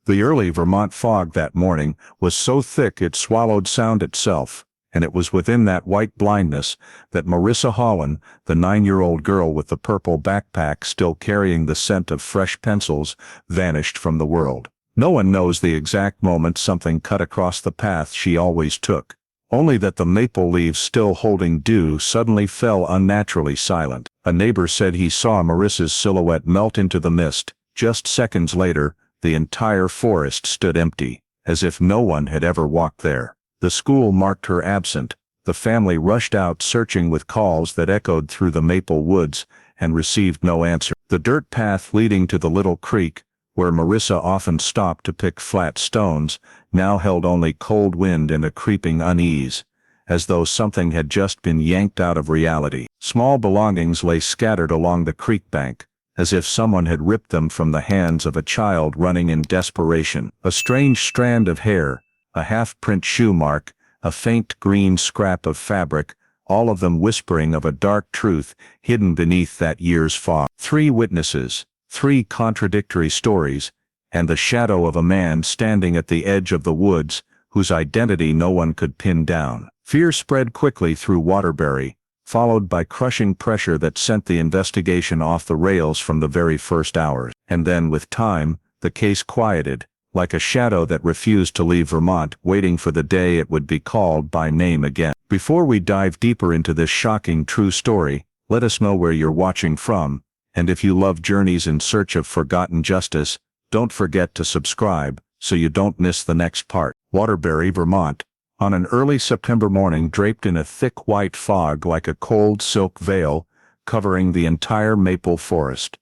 The early Vermont fog that morning was so thick it swallowed sound itself, and it was within that white blindness that Marissa Hollen, the 9-year-old girl with the purple backpack still carrying the scent of fresh pencils, vanished from the world. No one knows the exact moment something cut across the path she always took, only that the maple leaves still holding dew suddenly fell unnaturally silent. A neighbor said he saw Marissa's silhouette melt into the mist. Just seconds later, the entire forest stood empty, as if no one had ever walked there. The school marked her absent. The family rushed out searching with calls that echoed through the maple woods, and received no answer. The dirt path leading to the little creek, where Marissa often stopped to pick flat stones, now held only cold wind and a creeping unease, as though something had just been yanked out of reality. Small belongings lay scattered along the creek bank, as if someone had ripped them from the hands of a child running in desperation. A strange strand of hair, a half-print shoe mark, a faint green scrap of fabric, all of them whispering of a dark truth hidden beneath that year's fog. 3 witnesses, 3 contradictory stories, and the shadow of a man standing at the edge of the woods, whose identity no one could pin down. Fear spread quickly through Waterbury, followed by crushing pressure that sent the investigation off the rails from the very first hours. And then, with time, the case quieted, like a shadow that refused to leave Vermont, waiting for the day it would be called by name again. Before we dive deeper into this shocking true story, let us know where you're watching from, and if you love journeys in search of forgotten justice, don't forget to subscribe so you don't miss the next part. Waterbury, Vermont. On an early September morning, draped in a thick white fog like a cold silk veil, covering the entire maple forest.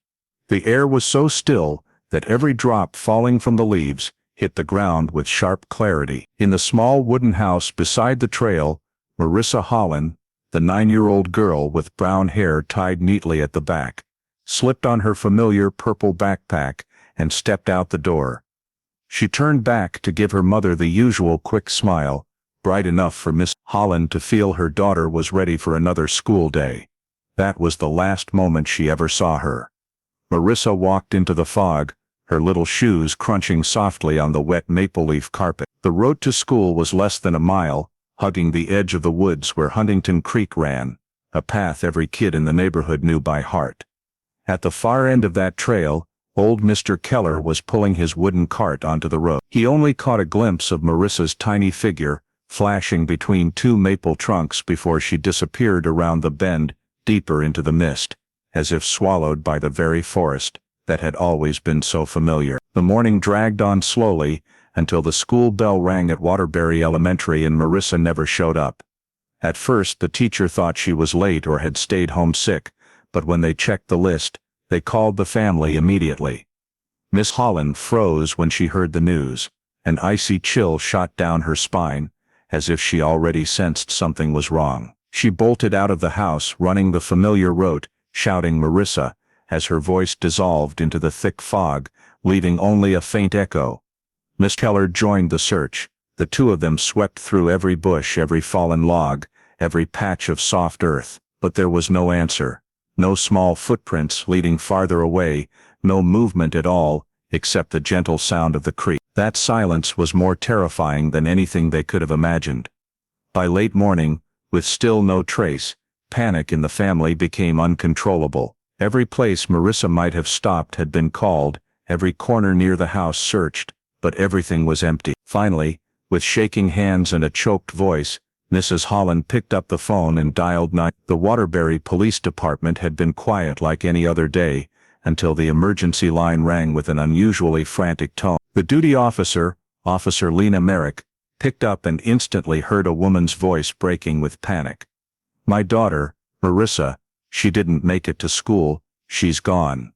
The air was so still that every drop falling from the leaves hit the ground with sharp clarity. In the small wooden house beside the trail, Marissa Hollen, the 9-year-old girl with brown hair tied neatly at the back, slipped on her familiar purple backpack and stepped out the door. She turned back to give her mother the usual quick smile, bright enough for Miss Hollen to feel her daughter was ready for another school day. That was the last moment she ever saw her. Marissa walked into the fog, her little shoes crunching softly on the wet maple leaf carpet. The road to school was less than a mile, hugging the edge of the woods where Huntington Creek ran, a path every kid in the neighborhood knew by heart. At the far end of that trail, old Mr. Keller was pulling his wooden cart onto the road. He only caught a glimpse of Marissa's tiny figure, flashing between 2 maple trunks before she disappeared around the bend, deeper into the mist, as if swallowed by the very forest that had always been so familiar. The morning dragged on slowly until the school bell rang at Waterbury Elementary and Marissa never showed up. At first, the teacher thought she was late or had stayed home sick, but when they checked the list, they called the family immediately. Miss Hollen froze when she heard the news. An icy chill shot down her spine, as if she already sensed something was wrong. She bolted out of the house, running the familiar route, shouting Marissa, as her voice dissolved into the thick fog, leaving only a faint echo. Miss Keller joined the search. The 2 of them swept through every bush, every fallen log, every patch of soft earth, but there was no answer. No small footprints leading farther away, no movement at all, except the gentle sound of the creek. That silence was more terrifying than anything they could have imagined. By late morning, with still no trace, panic in the family became uncontrollable. Every place Marissa might have stopped had been called, every corner near the house searched, but everything was empty. Finally, with shaking hands and a choked voice, Mrs. Hollen picked up the phone and dialed 9. The Waterbury Police Department had been quiet like any other day, until the emergency line rang with an unusually frantic tone. The duty officer, Officer Lena Merrick, picked up and instantly heard a woman's voice breaking with panic. "My daughter, Marissa, she didn't make it to school, she's gone."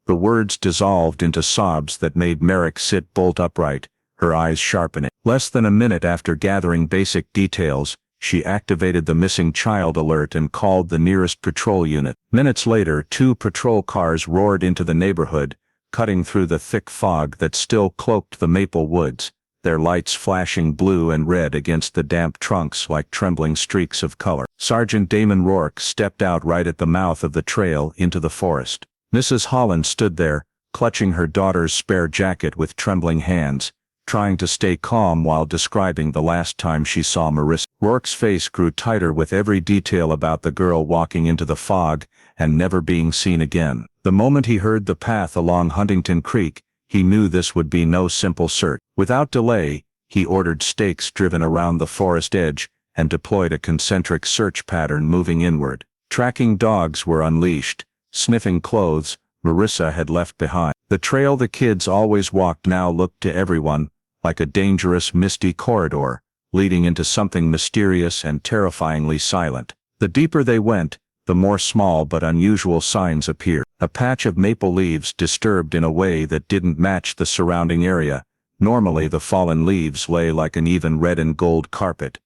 The words dissolved into sobs that made Merrick sit bolt upright, her eyes sharpening. Less than a minute after gathering basic details, she activated the missing child alert and called the nearest patrol unit. Minutes later, 2 patrol cars roared into the neighborhood, cutting through the thick fog that still cloaked the maple woods, their lights flashing blue and red against the damp trunks like trembling streaks of color. Sergeant Damon Rourke stepped out right at the mouth of the trail into the forest. Mrs. Hollen stood there, clutching her daughter's spare jacket with trembling hands, trying to stay calm while describing the last time she saw Marissa. Rourke's face grew tighter with every detail about the girl walking into the fog and never being seen again. The moment he heard the path along Huntington Creek, he knew this would be no simple search. Without delay, he ordered stakes driven around the forest edge and deployed a concentric search pattern moving inward. Tracking dogs were unleashed, sniffing clothes Marissa had left behind. The trail the kids always walked now looked to everyone like a dangerous misty corridor, leading into something mysterious and terrifyingly silent. The deeper they went, the more small but unusual signs appeared. A patch of maple leaves disturbed in a way that didn't match the surrounding area. Normally the fallen leaves lay like an even red and gold carpet.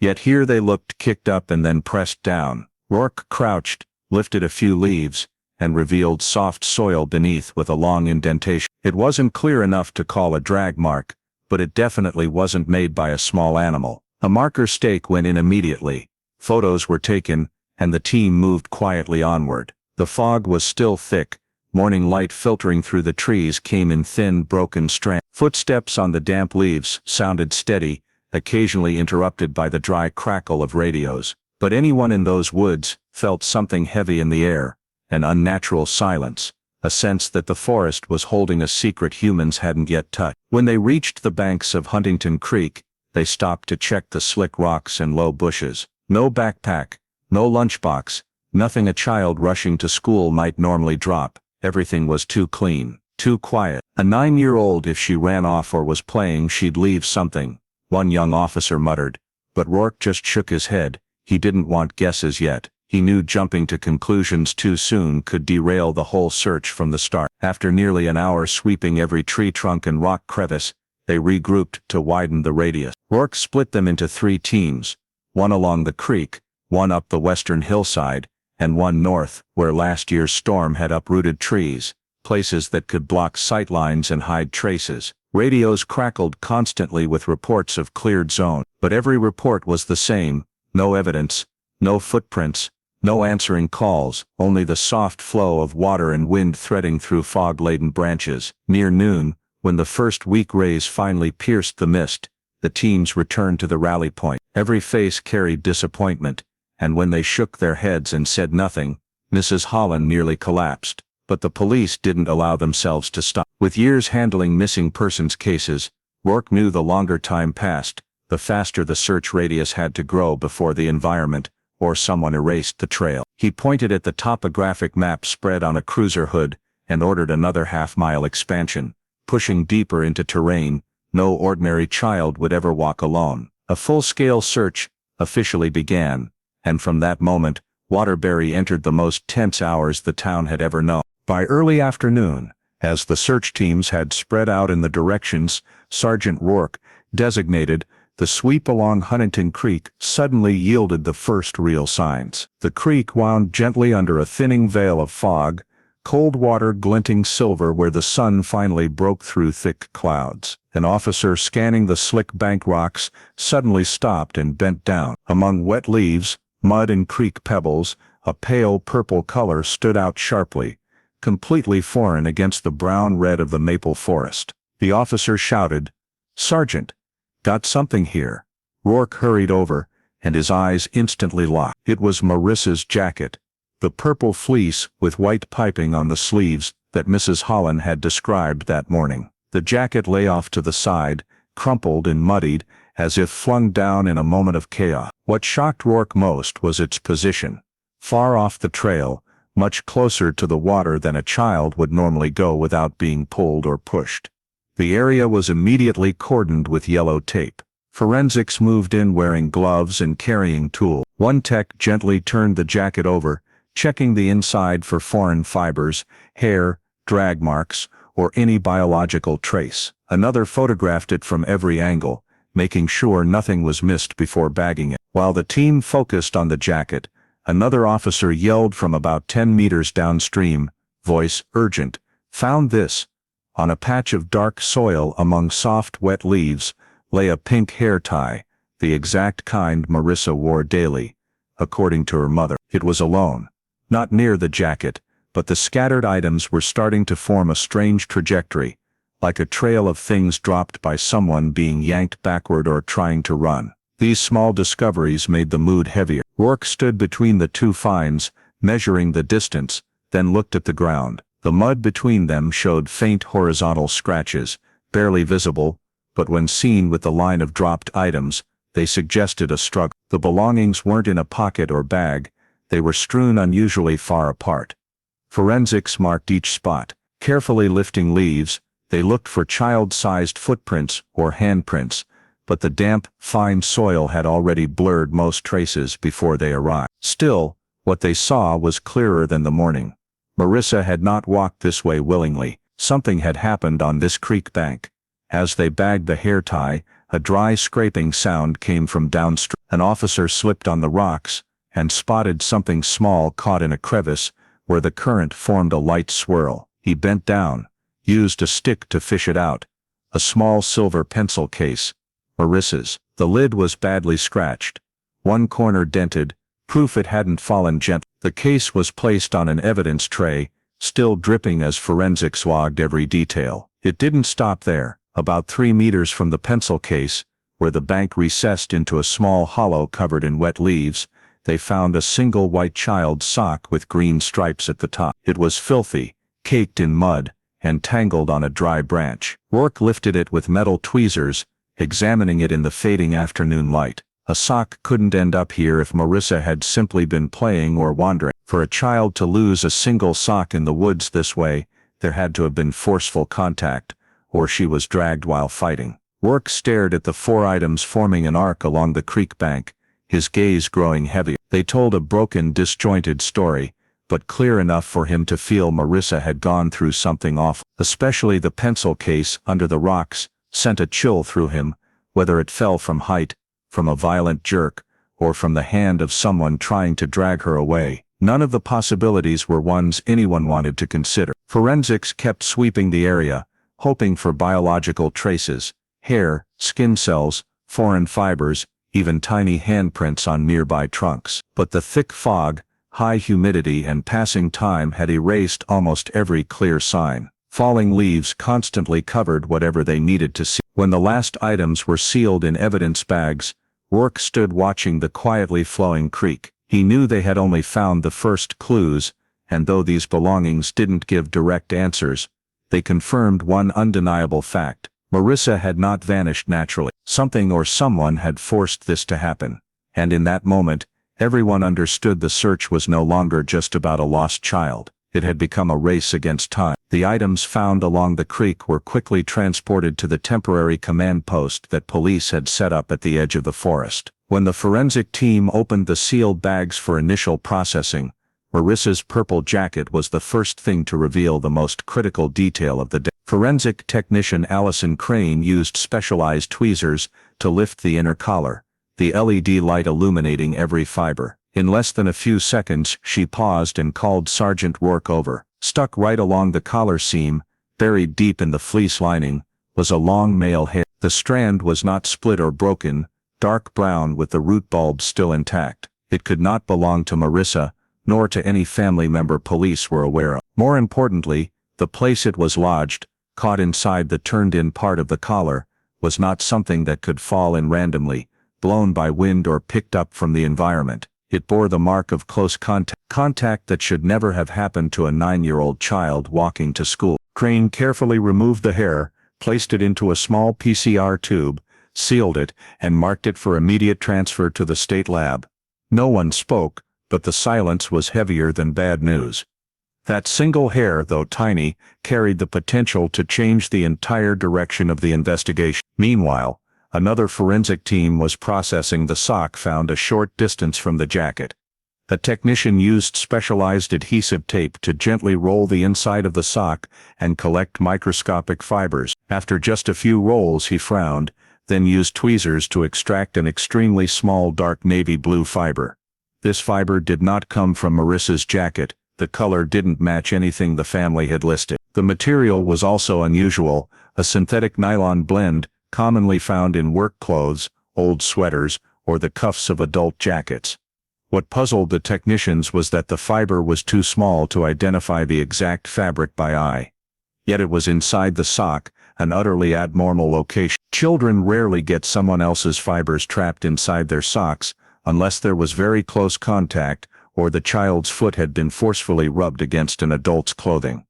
Yet here they looked kicked up and then pressed down. Rourke crouched, lifted a few leaves, and revealed soft soil beneath with a long indentation. It wasn't clear enough to call a drag mark, but it definitely wasn't made by a small animal. A marker stake went in immediately. Photos were taken, and the team moved quietly onward. The fog was still thick. Morning light filtering through the trees came in thin, broken strands. Footsteps on the damp leaves sounded steady, occasionally interrupted by the dry crackle of radios. But anyone in those woods felt something heavy in the air, an unnatural silence, a sense that the forest was holding a secret humans hadn't yet touched. When they reached the banks of Huntington Creek, they stopped to check the slick rocks and low bushes. No backpack, no lunchbox, nothing a child rushing to school might normally drop. Everything was too clean, too quiet. A 9-year-old, if she ran off or was playing, she'd leave something, one young officer muttered. But Rourke just shook his head. He didn't want guesses yet. He knew jumping to conclusions too soon could derail the whole search from the start. After nearly an hour sweeping every tree trunk and rock crevice, they regrouped to widen the radius. Rourke split them into 3 teams, one along the creek, one up the western hillside, and one north, where last year's storm had uprooted trees, places that could block sightlines and hide traces. Radios crackled constantly with reports of cleared zone, but every report was the same: no evidence, no footprints, no answering calls, only the soft flow of water and wind threading through fog-laden branches. Near noon, when the first weak rays finally pierced the mist, the teams returned to the rally point. Every face carried disappointment, and when they shook their heads and said nothing, Mrs. Hollen nearly collapsed. But the police didn't allow themselves to stop. With years handling missing persons cases, Rourke knew the longer time passed, the faster the search radius had to grow before the environment or someone erased the trail. He pointed at the topographic map spread on a cruiser hood and ordered another half-mile expansion, pushing deeper into terrain no ordinary child would ever walk alone. A full-scale search officially began, and from that moment, Waterbury entered the most tense hours the town had ever known. By early afternoon, as the search teams had spread out in the directions Sergeant Rourke designated, the sweep along Huntington Creek suddenly yielded the first real signs. The creek wound gently under a thinning veil of fog, cold water glinting silver where the sun finally broke through thick clouds. An officer scanning the slick bank rocks suddenly stopped and bent down. Among wet leaves, mud and creek pebbles, a pale purple color stood out sharply, completely foreign against the brown red of the maple forest. The officer shouted, "Sergeant, got something here." Rourke hurried over, and his eyes instantly locked. It was Marissa's jacket, the purple fleece with white piping on the sleeves that Mrs. Hollen had described that morning. The jacket lay off to the side, crumpled and muddied, as if flung down in a moment of chaos. What shocked Rourke most was its position. Far off the trail, much closer to the water than a child would normally go without being pulled or pushed. The area was immediately cordoned with yellow tape. Forensics moved in wearing gloves and carrying tools. One tech gently turned the jacket over, checking the inside for foreign fibers, hair, drag marks, or any biological trace. Another photographed it from every angle, making sure nothing was missed before bagging it. While the team focused on the jacket, another officer yelled from about 10 meters downstream, voice urgent, "Found this." On a patch of dark soil among soft wet leaves lay a pink hair tie, the exact kind Marissa wore daily, according to her mother. It was alone, not near the jacket, but the scattered items were starting to form a strange trajectory, like a trail of things dropped by someone being yanked backward or trying to run. These small discoveries made the mood heavier. Rourke stood between the two finds, measuring the distance, then looked at the ground. The mud between them showed faint horizontal scratches, barely visible, but when seen with the line of dropped items, they suggested a struggle. The belongings weren't in a pocket or bag, they were strewn unusually far apart. Forensics marked each spot. Carefully lifting leaves, they looked for child-sized footprints or handprints, but the damp, fine soil had already blurred most traces before they arrived. Still, what they saw was clearer than the morning. Marissa had not walked this way willingly. Something had happened on this creek bank. As they bagged the hair tie, a dry scraping sound came from downstream. An officer slipped on the rocks and spotted something small caught in a crevice where the current formed a light swirl. He bent down, used a stick to fish it out. A small silver pencil case. Marissa's. The lid was badly scratched. One corner dented, proof it hadn't fallen gently. The case was placed on an evidence tray, still dripping as forensics logged every detail. It didn't stop there. About 3 meters from the pencil case, where the bank recessed into a small hollow covered in wet leaves, they found a single white child's sock with green stripes at the top. It was filthy, caked in mud, and tangled on a dry branch. Rourke lifted it with metal tweezers, examining it in the fading afternoon light. A sock couldn't end up here if Marissa had simply been playing or wandering. For a child to lose a single sock in the woods this way, there had to have been forceful contact, or she was dragged while fighting. Rourke stared at the 4 items forming an arc along the creek bank, his gaze growing heavier. They told a broken, disjointed story, but clear enough for him to feel Marissa had gone through something awful. Especially the pencil case under the rocks sent a chill through him, whether it fell from height, from a violent jerk, or from the hand of someone trying to drag her away. None of the possibilities were ones anyone wanted to consider. Forensics kept sweeping the area, hoping for biological traces, hair, skin cells, foreign fibers, even tiny handprints on nearby trunks. But the thick fog, high humidity and passing time had erased almost every clear sign. Falling leaves constantly covered whatever they needed to see. When the last items were sealed in evidence bags, Rourke stood watching the quietly flowing creek. He knew they had only found the first clues, and though these belongings didn't give direct answers, they confirmed one undeniable fact. Marissa had not vanished naturally. Something or someone had forced this to happen. And in that moment, everyone understood the search was no longer just about a lost child. It had become a race against time. The items found along the creek were quickly transported to the temporary command post that police had set up at the edge of the forest. When the forensic team opened the sealed bags for initial processing, Marissa's purple jacket was the first thing to reveal the most critical detail of the day. Forensic technician Allison Crane used specialized tweezers to lift the inner collar, the LED light illuminating every fiber. In less than a few seconds, she paused and called Sergeant Rourke over. Stuck right along the collar seam, buried deep in the fleece lining, was a long male hair. The strand was not split or broken, dark brown with the root bulb still intact. It could not belong to Marissa, nor to any family member police were aware of. More importantly, the place it was lodged, caught inside the turned-in part of the collar, was not something that could fall in randomly, blown by wind or picked up from the environment. It bore the mark of close contact that should never have happened to a 9-year-old child walking to school. Crane carefully removed the hair, placed it into a small PCR tube, sealed it, and marked it for immediate transfer to the state lab. No one spoke, but the silence was heavier than bad news. That single hair, though tiny, carried the potential to change the entire direction of the investigation. Meanwhile, another forensic team was processing the sock found a short distance from the jacket. A technician used specialized adhesive tape to gently roll the inside of the sock and collect microscopic fibers. After just a few rolls, he frowned, then used tweezers to extract an extremely small dark navy blue fiber. This fiber did not come from Marissa's jacket. The color didn't match anything the family had listed. The material was also unusual, a synthetic nylon blend commonly found in work clothes, old sweaters, or the cuffs of adult jackets. What puzzled the technicians was that the fiber was too small to identify the exact fabric by eye. Yet it was inside the sock, an utterly abnormal location. Children rarely get someone else's fibers trapped inside their socks, unless there was very close contact, or the child's foot had been forcefully rubbed against an adult's clothing.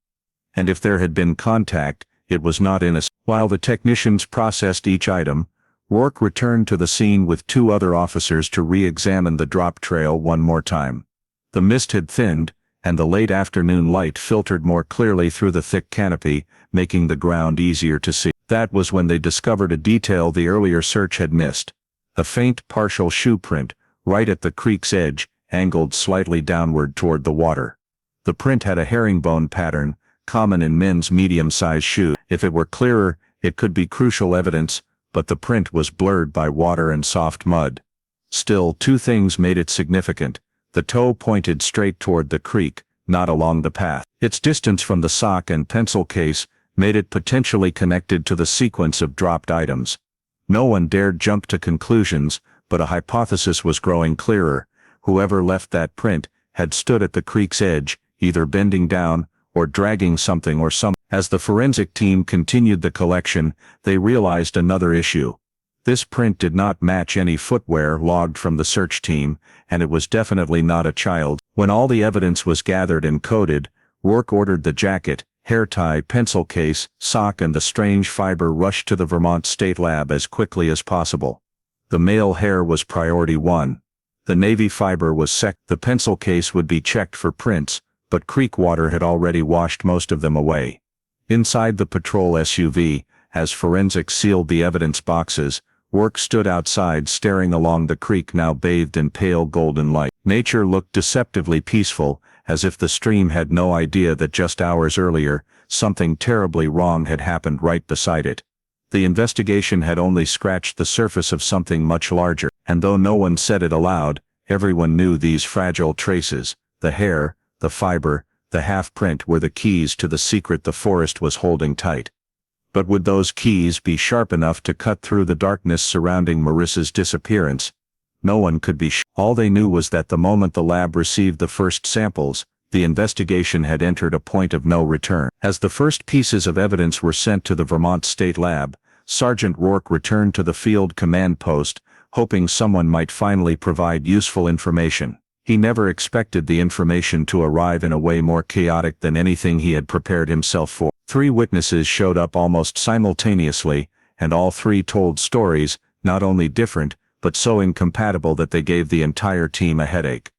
And if there had been contact, it was not in a... While the technicians processed each item, Rourke returned to the scene with two other officers to re-examine the drop trail one more time. The mist had thinned, and the late afternoon light filtered more clearly through the thick canopy, making the ground easier to see. That was when they discovered a detail the earlier search had missed. A faint partial shoe print, right at the creek's edge, angled slightly downward toward the water. The print had a herringbone pattern, common in men's medium-sized shoes. If it were clearer, it could be crucial evidence, but the print was blurred by water and soft mud. Still, two things made it significant. The toe pointed straight toward the creek, not along the path. Its distance from the sock and pencil case made it potentially connected to the sequence of dropped items. No one dared jump to conclusions, but a hypothesis was growing clearer. Whoever left that print had stood at the creek's edge, either bending down or dragging something or someone. As the forensic team continued the collection, they realized another issue. This print did not match any footwear logged from the search team, and it was definitely not a child's. When all the evidence was gathered and coded, Rourke ordered the jacket, hair tie, pencil case, sock and the strange fiber rushed to the Vermont State Lab as quickly as possible. The male hair was priority one. The navy fiber was second. The pencil case would be checked for prints, but creek water had already washed most of them away. Inside the patrol SUV, as forensics sealed the evidence boxes, Rourke stood outside staring along the creek now bathed in pale golden light. Nature looked deceptively peaceful, as if the stream had no idea that just hours earlier, something terribly wrong had happened right beside it. The investigation had only scratched the surface of something much larger, and though no one said it aloud, everyone knew these fragile traces, the hair, the fiber, the half-print were the keys to the secret the forest was holding tight. But would those keys be sharp enough to cut through the darkness surrounding Marissa's disappearance? No one could be sure. All they knew was that the moment the lab received the first samples, the investigation had entered a point of no return. As the first pieces of evidence were sent to the Vermont State Lab, Sergeant Rourke returned to the field command post, hoping someone might finally provide useful information. He never expected the information to arrive in a way more chaotic than anything he had prepared himself for. 3 witnesses showed up almost simultaneously, and all 3 told stories, not only different, but so incompatible that they gave the entire team a headache.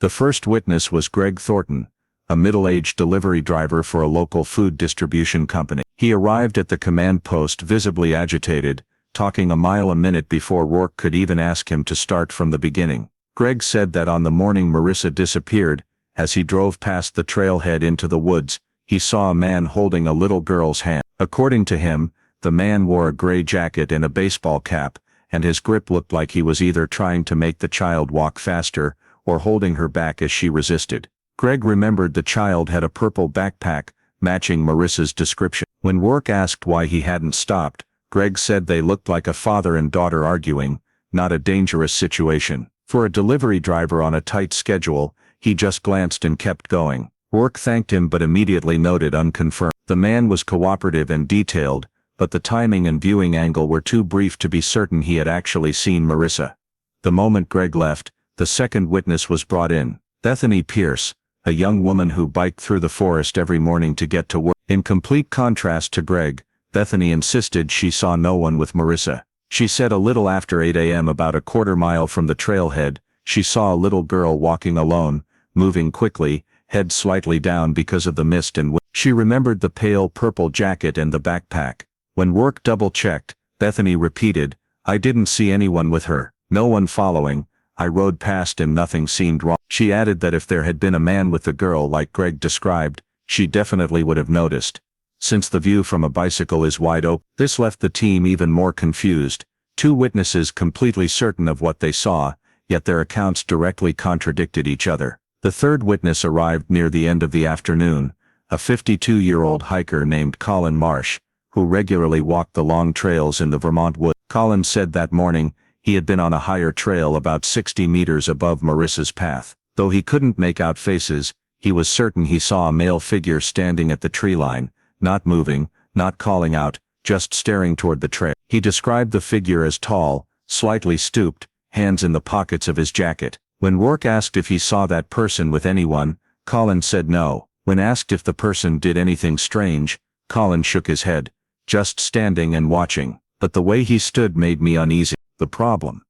The first witness was Greg Thornton, a middle-aged delivery driver for a local food distribution company. He arrived at the command post visibly agitated, talking a mile a minute before Rourke could even ask him to start from the beginning. Greg said that on the morning Marissa disappeared, as he drove past the trailhead into the woods, he saw a man holding a little girl's hand. According to him, the man wore a gray jacket and a baseball cap, and his grip looked like he was either trying to make the child walk faster, or holding her back as she resisted. Greg remembered the child had a purple backpack, matching Marissa's description. When Rourke asked why he hadn't stopped, Greg said they looked like a father and daughter arguing, not a dangerous situation. For a delivery driver on a tight schedule, he just glanced and kept going. Rourke thanked him but immediately noted unconfirmed. The man was cooperative and detailed, but the timing and viewing angle were too brief to be certain he had actually seen Marissa. The moment Greg left, the second witness was brought in. Bethany Pierce, a young woman who biked through the forest every morning to get to work. In complete contrast to Greg, Bethany insisted she saw no one with Marissa. She said a little after 8 a.m. about a quarter mile from the trailhead, she saw a little girl walking alone, moving quickly, head slightly down because of the mist and wind. She remembered the pale purple jacket and the backpack. When Rourke double-checked, Bethany repeated, "I didn't see anyone with her, no one following, I rode past and nothing seemed wrong." She added that if there had been a man with the girl like Greg described, she definitely would have noticed. Since the view from a bicycle is wide open, this left the team even more confused. 2 witnesses completely certain of what they saw, yet their accounts directly contradicted each other. The third witness arrived near the end of the afternoon, a 52-year-old hiker named Colin Marsh, who regularly walked the long trails in the Vermont woods. Colin said that morning, He had been on a higher trail about 60 meters above Marissa's path. Though he couldn't make out faces, he was certain he saw a male figure standing at the tree line, not moving, not calling out, just staring toward the trail. He described the figure as tall, slightly stooped, hands in the pockets of his jacket. When Rourke asked if he saw that person with anyone, Colin said no. When asked if the person did anything strange, Colin shook his head, just standing and watching. But the way he stood made me uneasy. The problem: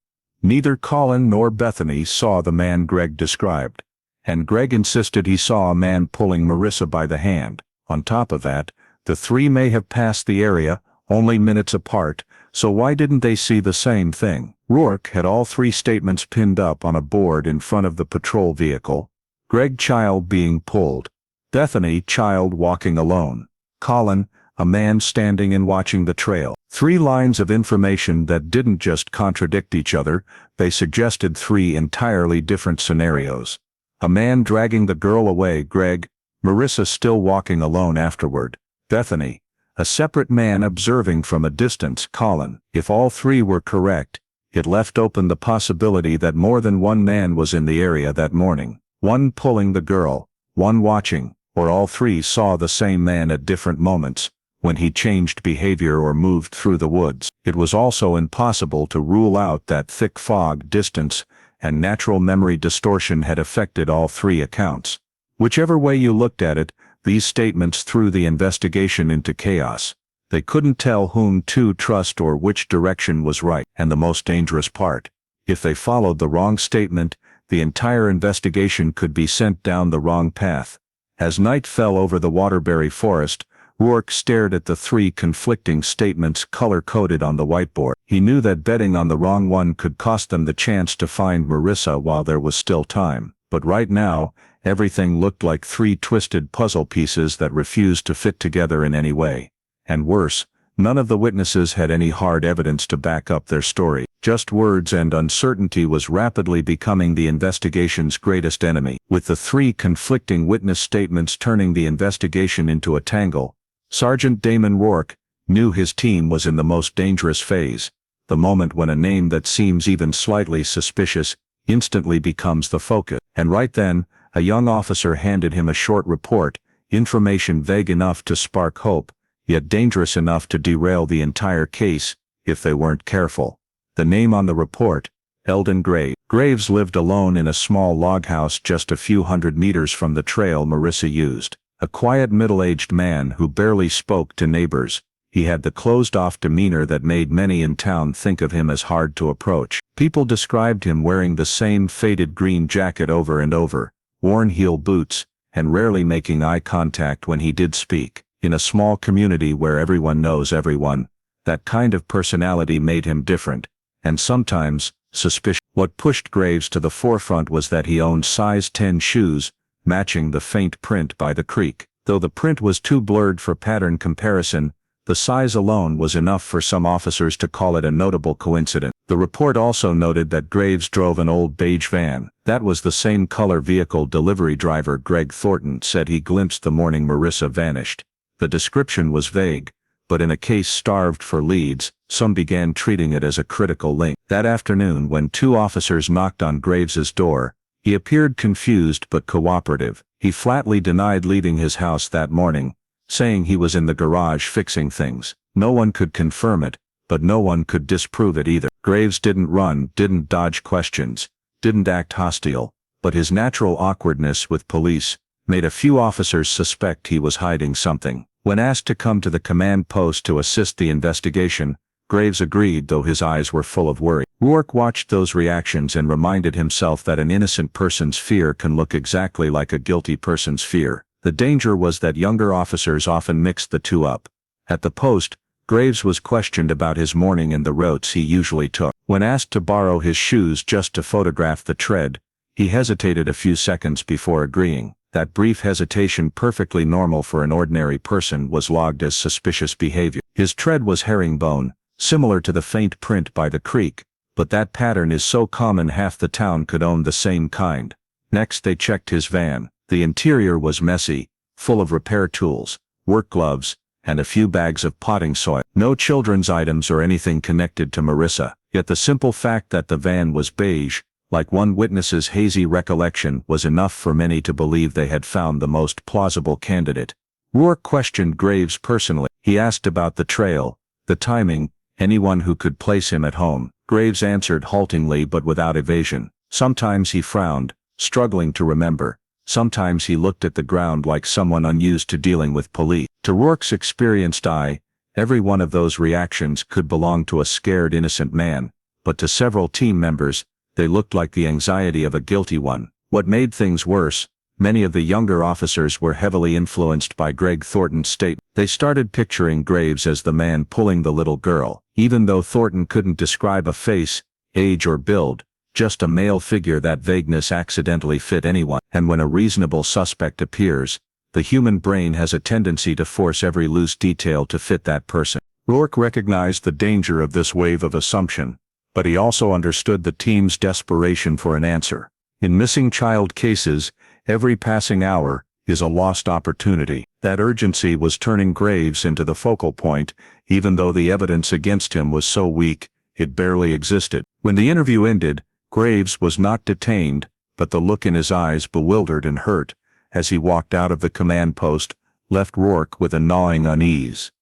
neither Colin nor Bethany saw the man Greg described. And Greg insisted he saw a man pulling Marissa by the hand. On top of that, the three may have passed the area, only minutes apart, so why didn't they see the same thing? Rourke had all three statements pinned up on a board in front of the patrol vehicle. Greg, child being pulled. Bethany, child walking alone. Colin, a man standing and watching the trail. 3 lines of information that didn't just contradict each other, they suggested 3 entirely different scenarios. A man dragging the girl away, Greg. Marissa still walking alone afterward. Bethany. A separate man observing from a distance, Colin. If all 3 were correct, it left open the possibility that more than one man was in the area that morning. One pulling the girl, one watching, or all 3 saw the same man at different moments, when he changed behavior or moved through the woods. It was also impossible to rule out that thick fog, distance, and natural memory distortion had affected all 3 accounts. Whichever way you looked at it, these statements threw the investigation into chaos. They couldn't tell whom to trust or which direction was right. And the most dangerous part: if they followed the wrong statement, the entire investigation could be sent down the wrong path. As night fell over the Waterbury forest, Rourke stared at the 3 conflicting statements color-coded on the whiteboard. He knew that betting on the wrong one could cost them the chance to find Marissa while there was still time. But right now, everything looked like 3 twisted puzzle pieces that refused to fit together in any way. And worse, none of the witnesses had any hard evidence to back up their story. Just words, and uncertainty was rapidly becoming the investigation's greatest enemy. With the 3 conflicting witness statements turning the investigation into a tangle, Sergeant Damon Rourke knew his team was in the most dangerous phase, the moment when a name that seems even slightly suspicious instantly becomes the focus. And right then, a young officer handed him a short report, information vague enough to spark hope, yet dangerous enough to derail the entire case if they weren't careful. The name on the report: Eldon Graves. Graves lived alone in a small log house just a few hundred meters from the trail Marissa used. A quiet middle-aged man who barely spoke to neighbors. He had the closed-off demeanor that made many in town think of him as hard to approach. People described him wearing the same faded green jacket over and over, worn heel boots, and rarely making eye contact when he did speak. In a small community where everyone knows everyone, that kind of personality made him different, and sometimes suspicious. What pushed Graves to the forefront was that he owned size 10 shoes, matching the faint print by the creek. Though the print was too blurred for pattern comparison, the size alone was enough for some officers to call it a notable coincidence. The report also noted that Graves drove an old beige van. That was the same color vehicle delivery driver Greg Thornton said he glimpsed the morning Marissa vanished. The description was vague, but in a case starved for leads, some began treating it as a critical link. That afternoon, when 2 officers knocked on Graves's door, he appeared confused but cooperative. He flatly denied leaving his house that morning, saying he was in the garage fixing things. No one could confirm it, but no one could disprove it either. Graves didn't run, didn't dodge questions, didn't act hostile, but his natural awkwardness with police made a few officers suspect he was hiding something. When asked to come to the command post to assist the investigation, Graves agreed, though his eyes were full of worry. Rourke watched those reactions and reminded himself that an innocent person's fear can look exactly like a guilty person's fear. The danger was that younger officers often mixed the two up. At the post, Graves was questioned about his morning and the routes he usually took. When asked to borrow his shoes just to photograph the tread, he hesitated a few seconds before agreeing. That brief hesitation, perfectly normal for an ordinary person, was logged as suspicious behavior. His tread was herringbone, similar to the faint print by the creek, but that pattern is so common half the town could own the same kind. Next they checked his van. The interior was messy, full of repair tools, work gloves, and a few bags of potting soil. No children's items or anything connected to Marissa. Yet the simple fact that the van was beige, like one witness's hazy recollection, was enough for many to believe they had found the most plausible candidate. Rourke questioned Graves personally. He asked about the trail, the timing, anyone who could place him at home. Graves answered haltingly but without evasion. Sometimes he frowned, struggling to remember. Sometimes he looked at the ground like someone unused to dealing with police. To Rourke's experienced eye, every one of those reactions could belong to a scared innocent man, but to several team members, they looked like the anxiety of a guilty one. What made things worse, many of the younger officers were heavily influenced by Greg Thornton's statement. They started picturing Graves as the man pulling the little girl, even though Thornton couldn't describe a face, age or build, just a male figure. That vagueness accidentally fit anyone. And when a reasonable suspect appears, the human brain has a tendency to force every loose detail to fit that person. Rourke recognized the danger of this wave of assumption, but he also understood the team's desperation for an answer. In missing child cases, every passing hour is a lost opportunity. That urgency was turning Graves into the focal point, even though the evidence against him was so weak, it barely existed. When the interview ended, Graves was not detained, but the look in his eyes, bewildered and hurt, as he walked out of the command post, left Rourke with a gnawing unease.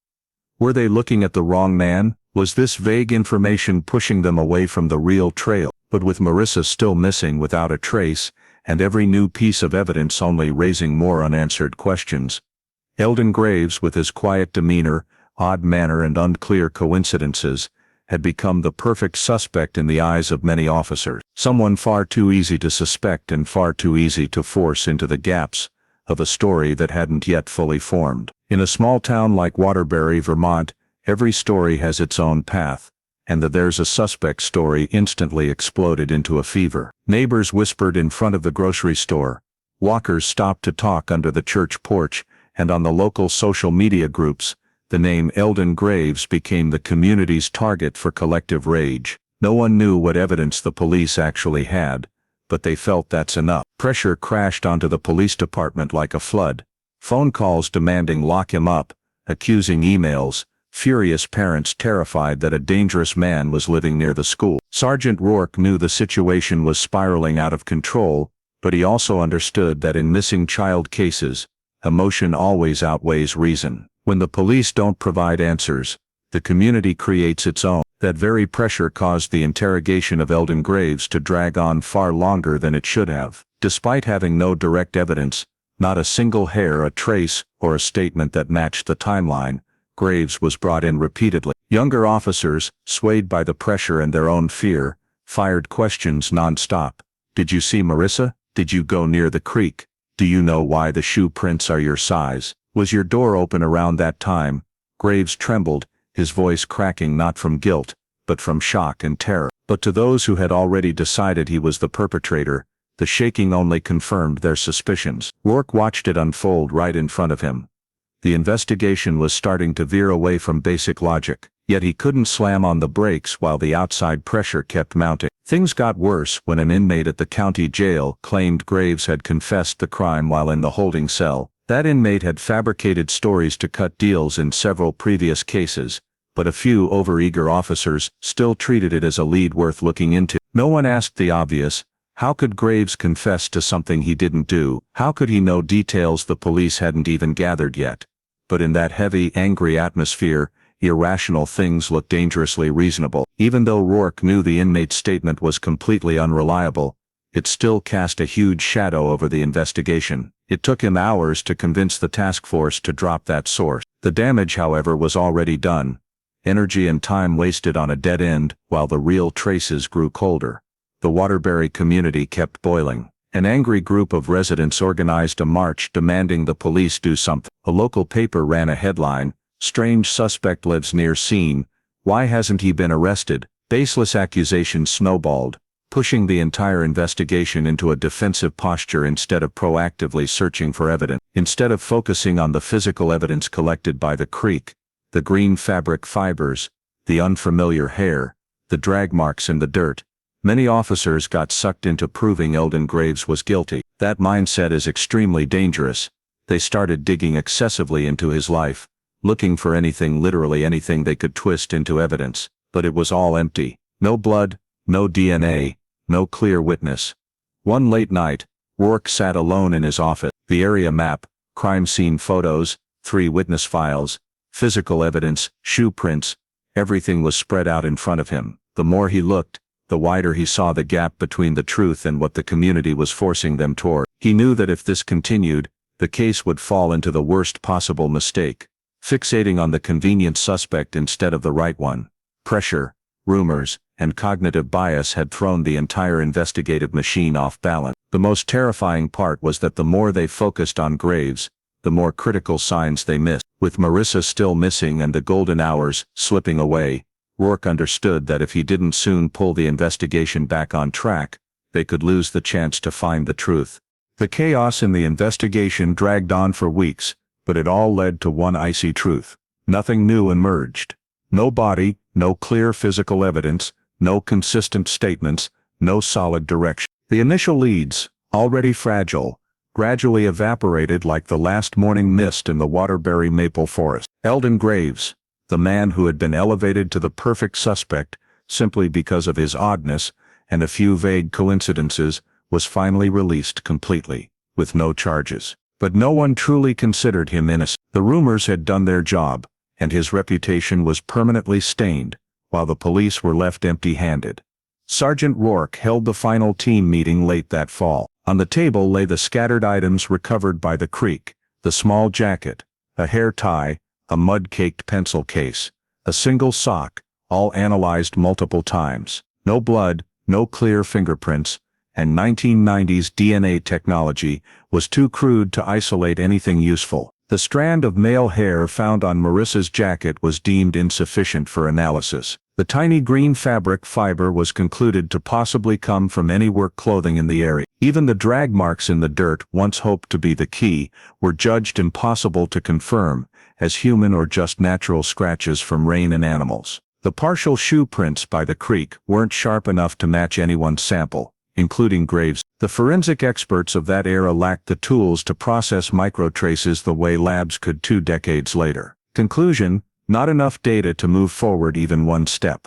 Were they looking at the wrong man? Was this vague information pushing them away from the real trail? But with Marissa still missing without a trace, and every new piece of evidence only raising more unanswered questions, Eldon Graves, with his quiet demeanor, odd manner and unclear coincidences, had become the perfect suspect in the eyes of many officers. Someone far too easy to suspect and far too easy to force into the gaps of a story that hadn't yet fully formed. In a small town like Waterbury, Vermont, every story has its own path, and the "there's a suspect" story instantly exploded into a fever. Neighbors whispered in front of the grocery store. Walkers stopped to talk under the church porch, and on the local social media groups, the name Eldon Graves became the community's target for collective rage. No one knew what evidence the police actually had, but they felt that's enough. Pressure crashed onto the police department like a flood. Phone calls demanding lock him up, accusing emails, furious parents terrified that a dangerous man was living near the school. Sergeant Rourke knew the situation was spiraling out of control, but he also understood that in missing child cases, emotion always outweighs reason. When the police don't provide answers, the community creates its own. That very pressure caused the interrogation of Eldon Graves to drag on far longer than it should have. Despite having no direct evidence, not a single hair, a trace, or a statement that matched the timeline, Graves was brought in repeatedly. Younger officers, swayed by the pressure and their own fear, fired questions non-stop. Did you see Marissa? Did you go near the creek? Do you know why the shoe prints are your size? Was your door open around that time? Graves trembled, his voice cracking not from guilt, but from shock and terror. But to those who had already decided he was the perpetrator, the shaking only confirmed their suspicions. Rourke watched it unfold right in front of him. The investigation was starting to veer away from basic logic, yet he couldn't slam on the brakes while the outside pressure kept mounting. Things got worse when an inmate at the county jail claimed Graves had confessed the crime while in the holding cell. That inmate had fabricated stories to cut deals in several previous cases, but a few overeager officers still treated it as a lead worth looking into. No one asked the obvious: how could Graves confess to something he didn't do? How could he know details the police hadn't even gathered yet? But in that heavy, angry atmosphere, irrational things looked dangerously reasonable. Even though Rourke knew the inmate's statement was completely unreliable, it still cast a huge shadow over the investigation. It took him hours to convince the task force to drop that source. The damage, however, was already done. Energy and time wasted on a dead end, while the real traces grew colder. The Waterbury community kept boiling. An angry group of residents organized a march demanding the police do something. A local paper ran a headline: "Strange suspect lives near scene. Why hasn't he been arrested?" Baseless accusations snowballed, pushing the entire investigation into a defensive posture instead of proactively searching for evidence. Instead of focusing on the physical evidence collected by the creek, the green fabric fibers, the unfamiliar hair, the drag marks in the dirt, many officers got sucked into proving Eldon Graves was guilty. That mindset is extremely dangerous. They started digging excessively into his life, looking for anything, literally anything they could twist into evidence. But it was all empty. No blood, no DNA, no clear witness. One late night, Rourke sat alone in his office. The area map, crime scene photos, 3 witness files, physical evidence, shoe prints, everything was spread out in front of him. The more he looked, the wider he saw the gap between the truth and what the community was forcing them toward. He knew that if this continued, the case would fall into the worst possible mistake, fixating on the convenient suspect instead of the right one. Pressure, rumors, and cognitive bias had thrown the entire investigative machine off balance. The most terrifying part was that the more they focused on Graves, the more critical signs they missed. With Marissa still missing and the golden hours slipping away, Rourke understood that if he didn't soon pull the investigation back on track, they could lose the chance to find the truth. The chaos in the investigation dragged on for weeks, but it all led to one icy truth. Nothing new emerged. No body, no clear physical evidence, no consistent statements, no solid direction. The initial leads, already fragile, gradually evaporated like the last morning mist in the Waterbury maple forest. Eldon Graves, the man who had been elevated to the perfect suspect simply because of his oddness and a few vague coincidences, was finally released completely, with no charges. But no one truly considered him innocent. The rumors had done their job, and his reputation was permanently stained, while the police were left empty-handed. Sergeant Rourke held the final team meeting late that fall. On the table lay the scattered items recovered by the creek: the small jacket, a hair tie, a mud-caked pencil case, a single sock, all analyzed multiple times. No blood, no clear fingerprints, and 1990s DNA technology was too crude to isolate anything useful. The strand of male hair found on Marissa's jacket was deemed insufficient for analysis. The tiny green fabric fiber was concluded to possibly come from any work clothing in the area. Even the drag marks in the dirt, once hoped to be the key, were judged impossible to confirm, as human or just natural scratches from rain and animals. The partial shoe prints by the creek weren't sharp enough to match anyone's sample, including Graves'. The forensic experts of that era lacked the tools to process microtraces the way labs could 2 decades later. Conclusion: not enough data to move forward even one step.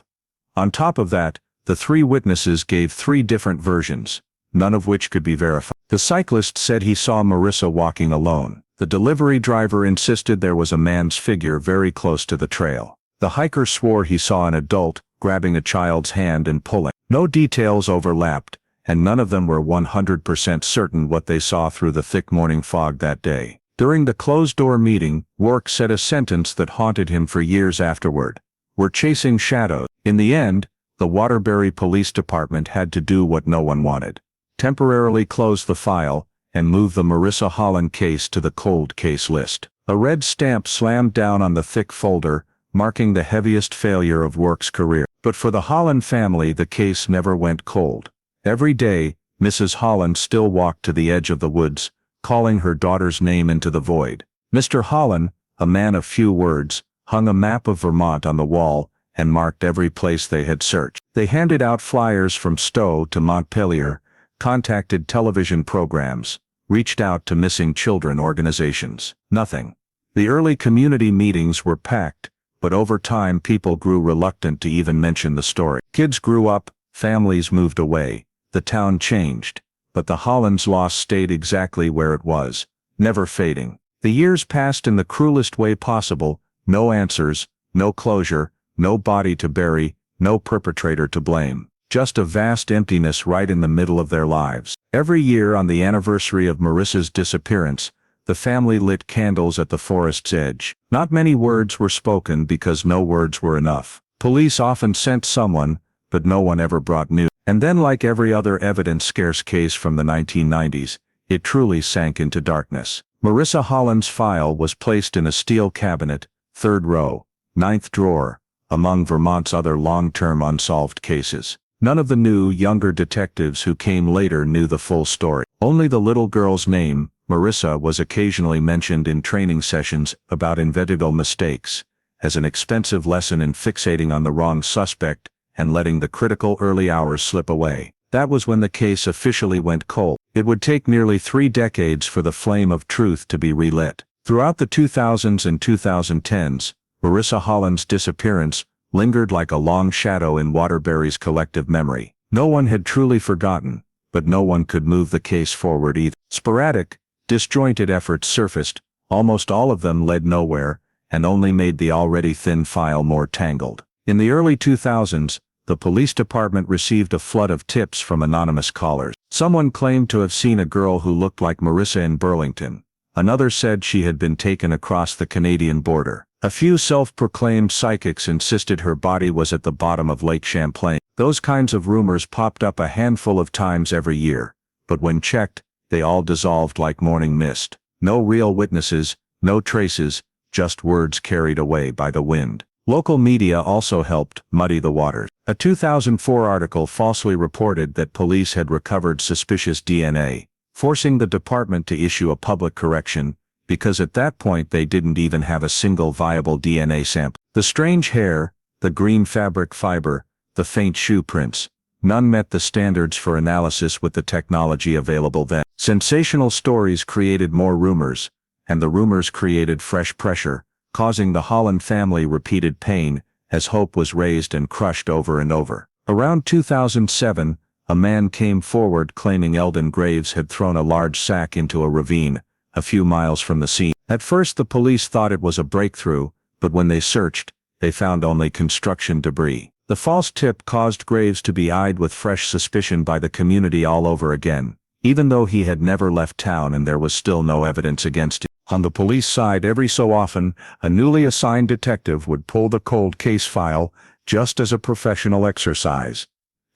On top of that, the 3 witnesses gave 3 different versions, none of which could be verified. The cyclist said he saw Marissa walking alone. The delivery driver insisted there was a man's figure very close to the trail. The hiker swore he saw an adult grabbing a child's hand and pulling. No details overlapped, and none of them were 100% certain what they saw through the thick morning fog that day. During the closed-door meeting, Rourke said a sentence that haunted him for years afterward: "We're chasing shadows." In the end, the Waterbury Police Department had to do what no one wanted: temporarily close the file and move the Marissa Hollen case to the cold case list. A red stamp slammed down on the thick folder, marking the heaviest failure of Rourke's career. But for the Hollen family, the case never went cold. Every day, Mrs. Hollen still walked to the edge of the woods, calling her daughter's name into the void. Mr. Hollen, a man of few words, hung a map of Vermont on the wall and marked every place they had searched. They handed out flyers from Stowe to Montpelier, contacted television programs, reached out to missing children organizations. Nothing. The early community meetings were packed, but over time people grew reluctant to even mention the story. Kids grew up, families moved away, the town changed. But the Hollens' loss stayed exactly where it was, never fading. The years passed in the cruelest way possible: no answers, no closure, no body to bury, no perpetrator to blame. Just a vast emptiness right in the middle of their lives. Every year on the anniversary of Marissa's disappearance, the family lit candles at the forest's edge. Not many words were spoken because no words were enough. Police often sent someone, but no one ever brought news. And then, like every other evidence-scarce case from the 1990s, it truly sank into darkness. Marissa Hollen's file was placed in a steel cabinet, 3rd row, 9th drawer, among Vermont's other long-term unsolved cases. None of the new, younger detectives who came later knew the full story. Only the little girl's name, Marissa, was occasionally mentioned in training sessions about inevitable mistakes, as an expensive lesson in fixating on the wrong suspect and letting the critical early hours slip away. That was when the case officially went cold. It would take nearly 3 decades for the flame of truth to be relit. Throughout the 2000s and 2010s, Marissa Hollen's disappearance lingered like a long shadow in Waterbury's collective memory. No one had truly forgotten, but no one could move the case forward either. Sporadic, disjointed efforts surfaced, almost all of them led nowhere, and only made the already thin file more tangled. In the early 2000s, the police department received a flood of tips from anonymous callers. Someone claimed to have seen a girl who looked like Marissa in Burlington. Another said she had been taken across the Canadian border. A few self-proclaimed psychics insisted her body was at the bottom of Lake Champlain. Those kinds of rumors popped up a handful of times every year, but when checked, they all dissolved like morning mist. No real witnesses, no traces, just words carried away by the wind. Local media also helped muddy the waters. A 2004 article falsely reported that police had recovered suspicious DNA, forcing the department to issue a public correction, because at that point they didn't even have a single viable DNA sample. The strange hair, the green fabric fiber, the faint shoe prints, none met the standards for analysis with the technology available then. Sensational stories created more rumors, and the rumors created fresh pressure, causing the Hollen family repeated pain, as hope was raised and crushed over and over. Around 2007, a man came forward claiming Eldon Graves had thrown a large sack into a ravine, a few miles from the scene. At first the police thought it was a breakthrough, but when they searched, they found only construction debris. The false tip caused Graves to be eyed with fresh suspicion by the community all over again, even though he had never left town and there was still no evidence against him. On the police side, every so often, a newly assigned detective would pull the cold case file, just as a professional exercise.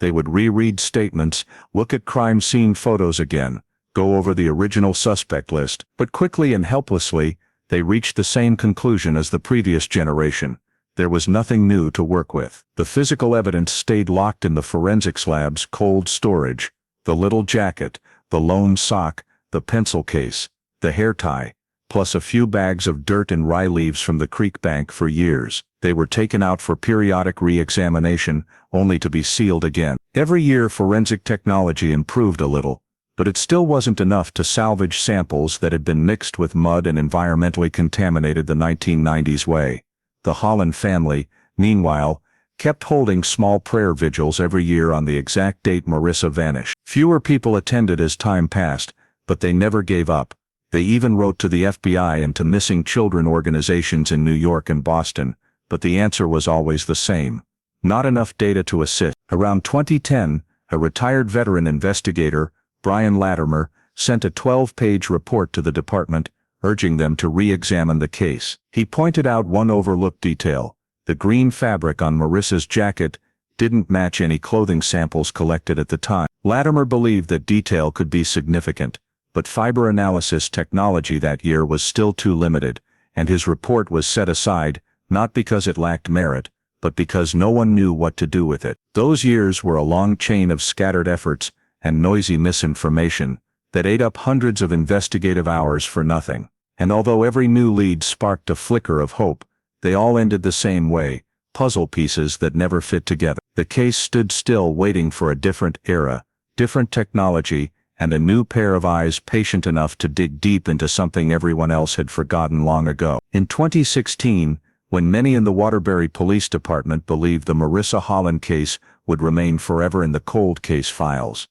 They would reread statements, look at crime scene photos again, go over the original suspect list, but quickly and helplessly, they reached the same conclusion as the previous generation. There was nothing new to work with. The physical evidence stayed locked in the forensics lab's cold storage. The little jacket, the lone sock, the pencil case, the hair tie, plus a few bags of dirt and rye leaves from the creek bank for years. They were taken out for periodic re-examination, only to be sealed again. Every year forensic technology improved a little, but it still wasn't enough to salvage samples that had been mixed with mud and environmentally contaminated the 1990s way. The Hollen family, meanwhile, kept holding small prayer vigils every year on the exact date Marissa vanished. Fewer people attended as time passed, but they never gave up. They even wrote to the FBI and to missing children organizations in New York and Boston, but the answer was always the same. Not enough data to assist. Around 2010, a retired veteran investigator, Brian Latimer, sent a 12-page report to the department, urging them to re-examine the case. He pointed out one overlooked detail. The green fabric on Marissa's jacket didn't match any clothing samples collected at the time. Latimer believed that detail could be significant, but fiber analysis technology that year was still too limited, and his report was set aside, not because it lacked merit, but because no one knew what to do with it. Those years were a long chain of scattered efforts and noisy misinformation that ate up hundreds of investigative hours for nothing. And although every new lead sparked a flicker of hope, they all ended the same way, puzzle pieces that never fit together. The case stood still waiting for a different era, different technology, and a new pair of eyes patient enough to dig deep into something everyone else had forgotten long ago. In 2016, when many in the Waterbury Police Department believed the Marissa Hollen case would remain forever in the cold case files,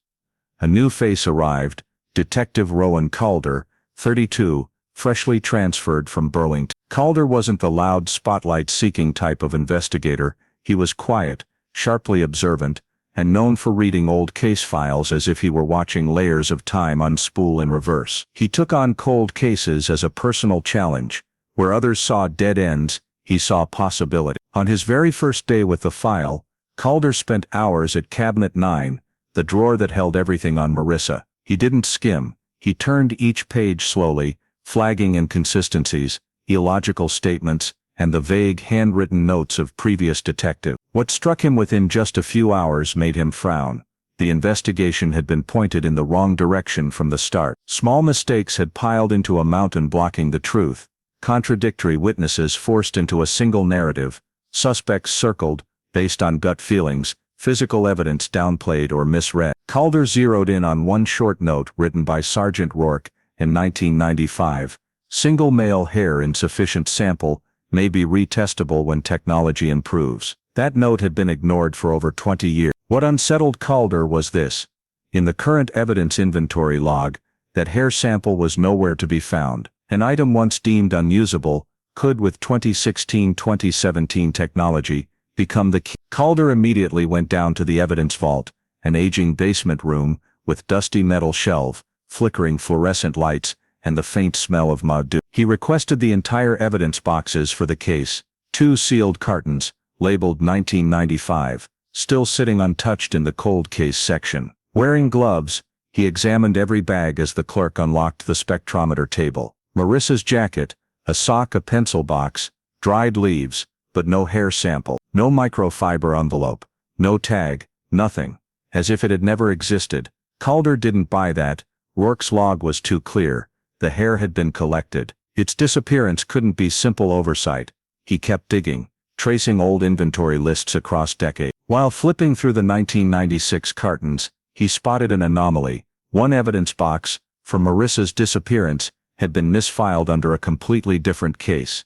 a new face arrived, Detective Rowan Calder, 32, freshly transferred from Burlington. Calder wasn't the loud spotlight-seeking type of investigator. He was quiet, sharply observant, and known for reading old case files as if he were watching layers of time unspool in reverse. He took on cold cases as a personal challenge. Where others saw dead ends, he saw possibility. On his very first day with the file, Calder spent hours at Cabinet 9, the drawer that held everything on Marissa. He didn't skim. He turned each page slowly, flagging inconsistencies, illogical statements, and the vague handwritten notes of previous detectives. What struck him within just a few hours made him frown. The investigation had been pointed in the wrong direction from the start. Small mistakes had piled into a mountain blocking the truth. Contradictory witnesses forced into a single narrative. Suspects circled, based on gut feelings. Physical evidence downplayed or misread. Calder zeroed in on one short note written by Sergeant Rourke in 1995. Single male hair insufficient sample, may be retestable when technology improves. That note had been ignored for over 20 years. What unsettled Calder was this. In the current evidence inventory log, that hair sample was nowhere to be found. An item once deemed unusable could, with 2016-2017 technology, become the key. Calder immediately went down to the evidence vault, an aging basement room with dusty metal shelf, flickering fluorescent lights, and the faint smell of mildew. He requested the entire evidence boxes for the case, 2 sealed cartons, labeled 1995, still sitting untouched in the cold case section. Wearing gloves, he examined every bag as the clerk unlocked the spectrometer table. Marissa's jacket, a sock, a pencil box, dried leaves, but no hair sample, no microfiber envelope, no tag, nothing, as if it had never existed. Calder didn't buy that. Rourke's log was too clear. The hair had been collected. Its disappearance couldn't be simple oversight. He kept digging, tracing old inventory lists across decades. While flipping through the 1996 cartons, he spotted an anomaly. One evidence box, for Marissa's disappearance, had been misfiled under a completely different case.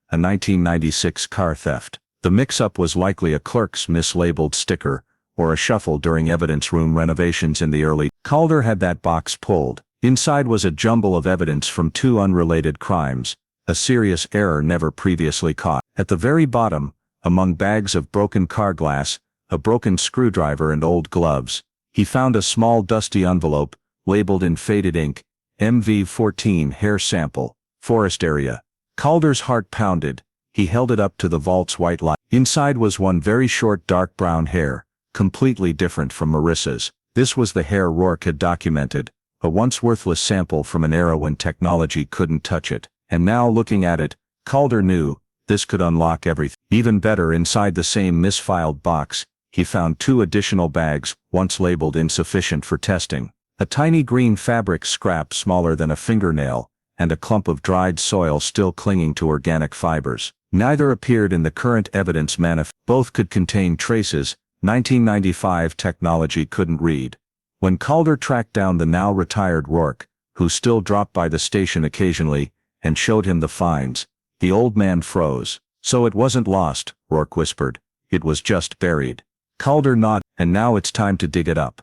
A 1996 car theft. The mix-up was likely a clerk's mislabeled sticker, or a shuffle during evidence room renovations in the early. Calder had that box pulled. Inside was a jumble of evidence from 2 unrelated crimes, a serious error never previously caught. At the very bottom, among bags of broken car glass, a broken screwdriver and old gloves, he found a small dusty envelope, labeled in faded ink, MV14 hair sample, forest area. Calder's heart pounded. He held it up to the vault's white light. Inside was one very short dark brown hair, completely different from Marissa's. This was the hair Rourke had documented, a once worthless sample from an era when technology couldn't touch it. And now, looking at it, Calder knew this could unlock everything. Even better, inside the same misfiled box, he found 2 additional bags, once labeled insufficient for testing. A tiny green fabric scrap smaller than a fingernail, and a clump of dried soil still clinging to organic fibers. Neither appeared in the current evidence manifest. Both could contain traces 1995 technology couldn't read. When Calder tracked down the now retired Rourke, who still dropped by the station occasionally, and showed him the finds, the old man froze. So it wasn't lost, Rourke whispered. It was just buried. Calder nodded. And now it's time to dig it up.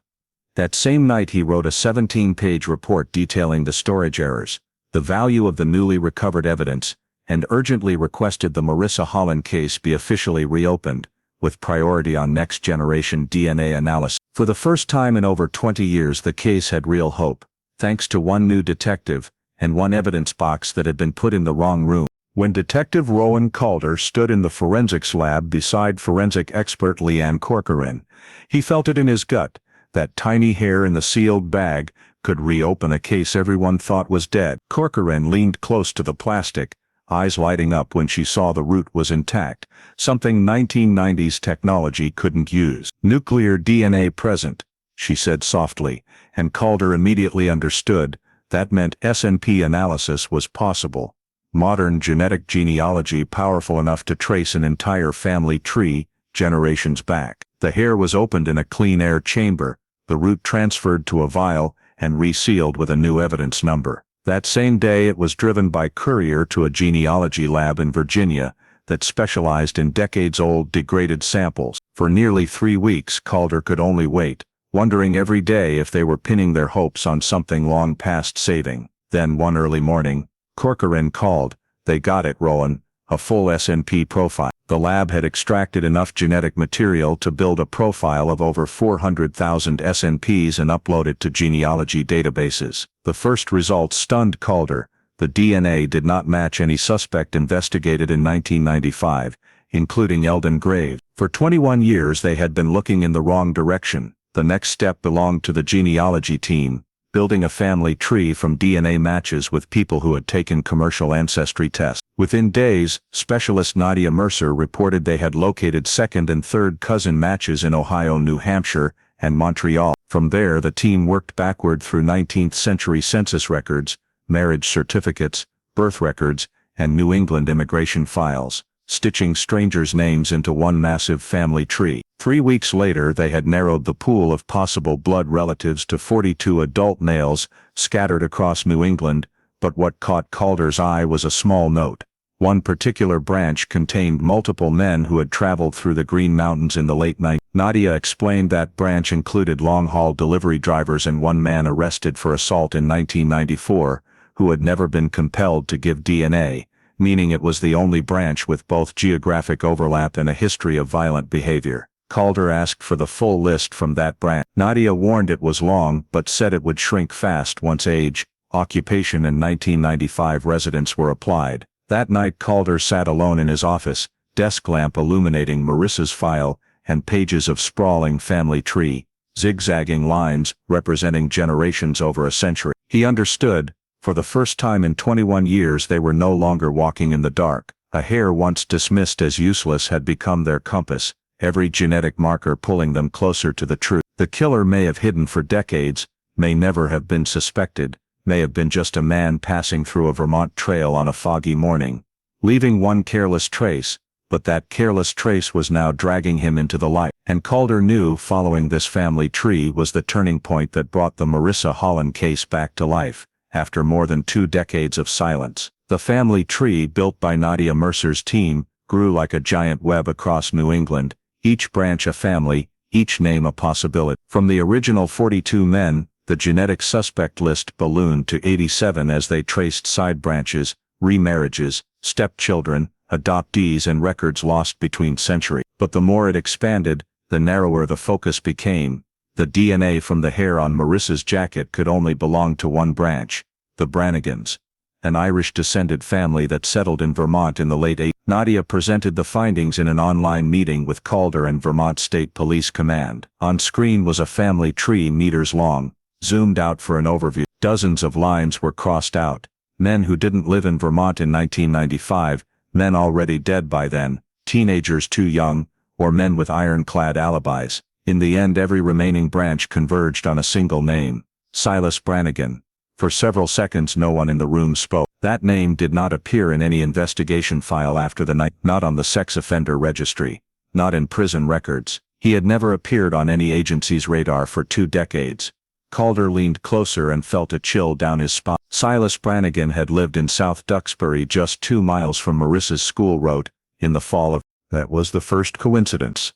That same night he wrote a 17-page report detailing the storage errors, the value of the newly recovered evidence, and urgently requested the Marissa Hollen case be officially reopened, with priority on next-generation DNA analysis. For the first time in over 20 years the case had real hope, thanks to one new detective, and one evidence box that had been put in the wrong room. When Detective Rowan Calder stood in the forensics lab beside forensic expert Leanne Corcoran, he felt it in his gut. That tiny hair in the sealed bag could reopen a case everyone thought was dead. Corcoran leaned close to the plastic, eyes lighting up when she saw the root was intact, something 1990s technology couldn't use. Nuclear DNA present, she said softly, and Calder immediately understood. That meant SNP analysis was possible. Modern genetic genealogy powerful enough to trace an entire family tree, generations back. The hair was opened in a clean air chamber, the root transferred to a vial, and resealed with a new evidence number. That same day it was driven by courier to a genealogy lab in Virginia that specialized in decades-old degraded samples. For nearly 3 weeks Calder could only wait, wondering every day if they were pinning their hopes on something long past saving. Then one early morning, Corcoran called. They got it, Rowan, a full SNP profile. The lab had extracted enough genetic material to build a profile of over 400,000 SNPs and upload it to genealogy databases. The first results stunned Calder. The DNA did not match any suspect investigated in 1995, including Eldon Graves. For 21 years they had been looking in the wrong direction. The next step belonged to the genealogy team, building a family tree from DNA matches with people who had taken commercial ancestry tests. Within days, specialist Nadia Mercer reported they had located second and third cousin matches in Ohio, New Hampshire, and Montreal. From there the team worked backward through 19th century census records, marriage certificates, birth records, and New England immigration files, stitching strangers' names into one massive family tree. 3 weeks later they had narrowed the pool of possible blood relatives to 42 adult males scattered across New England, but what caught Calder's eye was a small note. One particular branch contained multiple men who had traveled through the Green Mountains in the late night. Nadia explained that branch included long-haul delivery drivers and one man arrested for assault in 1994, who had never been compelled to give DNA, meaning it was the only branch with both geographic overlap and a history of violent behavior. Calder asked for the full list from that branch. Nadia warned it was long but said it would shrink fast once age, occupation and 1995 residence were applied. That night Calder sat alone in his office, desk lamp illuminating Marissa's file, and pages of sprawling family tree, zigzagging lines representing generations over a century. He understood, for the first time in 21 years they were no longer walking in the dark. A hair once dismissed as useless had become their compass, every genetic marker pulling them closer to the truth. The killer may have hidden for decades, may never have been suspected, may have been just a man passing through a Vermont trail on a foggy morning, leaving one careless trace, but that careless trace was now dragging him into the light. And Calder knew following this family tree was the turning point that brought the Marissa Hollen case back to life, after more than 2 decades of silence. The family tree built by Nadia Mercer's team grew like a giant web across New England, each branch a family, each name a possibility. From the original 42 men, the genetic suspect list ballooned to 87 as they traced side branches, remarriages, stepchildren, adoptees and records lost between centuries. But the more it expanded, the narrower the focus became. The DNA from the hair on Marissa's jacket could only belong to one branch, the Brannigans, an Irish-descended family that settled in Vermont in the late 80s. Nadia presented the findings in an online meeting with Calder and Vermont State Police Command. On screen was a family tree meters long, zoomed out for an overview. Dozens of lines were crossed out. Men who didn't live in Vermont in 1995, men already dead by then, teenagers too young, or men with ironclad alibis. In the end every remaining branch converged on a single name, Silas Brannigan. For several seconds no one in the room spoke. That name did not appear in any investigation file after the night, not on the sex offender registry, not in prison records. He had never appeared on any agency's radar for 2 decades. Calder leaned closer and felt a chill down his spine. Silas Brannigan had lived in South Duxbury just 2 miles from Marissa's school road, in the fall of... That was the first coincidence.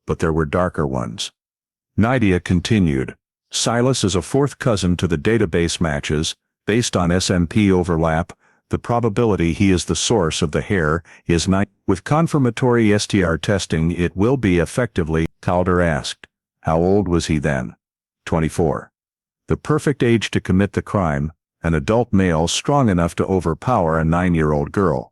But there were darker ones. Nadia continued. Silas is a 4th cousin to the database matches. Based on SMP overlap, the probability he is the source of the hair is 9. With confirmatory STR testing it will be effectively, Calder asked. How old was he then? 24. The perfect age to commit the crime, an adult male strong enough to overpower a 9-year-old girl.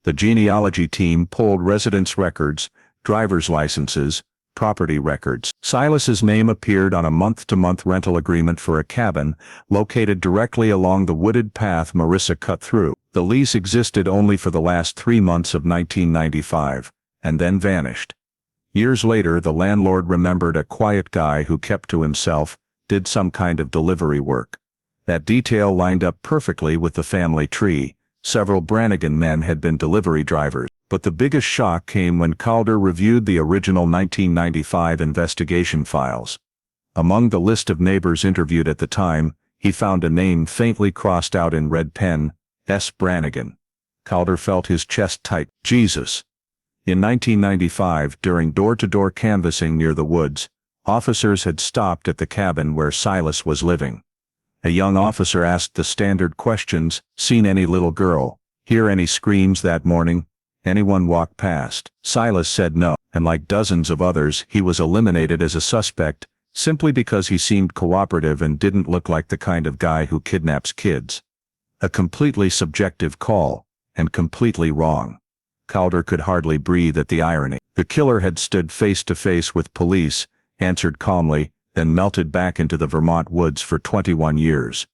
The genealogy team pulled residence records, driver's licenses, property records. Silas's name appeared on a month-to-month rental agreement for a cabin located directly along the wooded path Marissa cut through. The lease existed only for the last 3 months of 1995, and then vanished. Years later the landlord remembered a quiet guy who kept to himself, did some kind of delivery work. That detail lined up perfectly with the family tree. Several Brannigan men had been delivery drivers. But the biggest shock came when Calder reviewed the original 1995 investigation files. Among the list of neighbors interviewed at the time, he found a name faintly crossed out in red pen, S. Brannigan. Calder felt his chest tighten. Jesus. In 1995, during door-to-door canvassing near the woods, officers had stopped at the cabin where Silas was living. A young officer asked the standard questions, seen any little girl, hear any screams that morning? Anyone walk past? Silas said no, and like dozens of others he was eliminated as a suspect, simply because he seemed cooperative and didn't look like the kind of guy who kidnaps kids. A completely subjective call, and completely wrong. Calder could hardly breathe at the irony. The killer had stood face to face with police, answered calmly, then melted back into the Vermont woods for 21 years.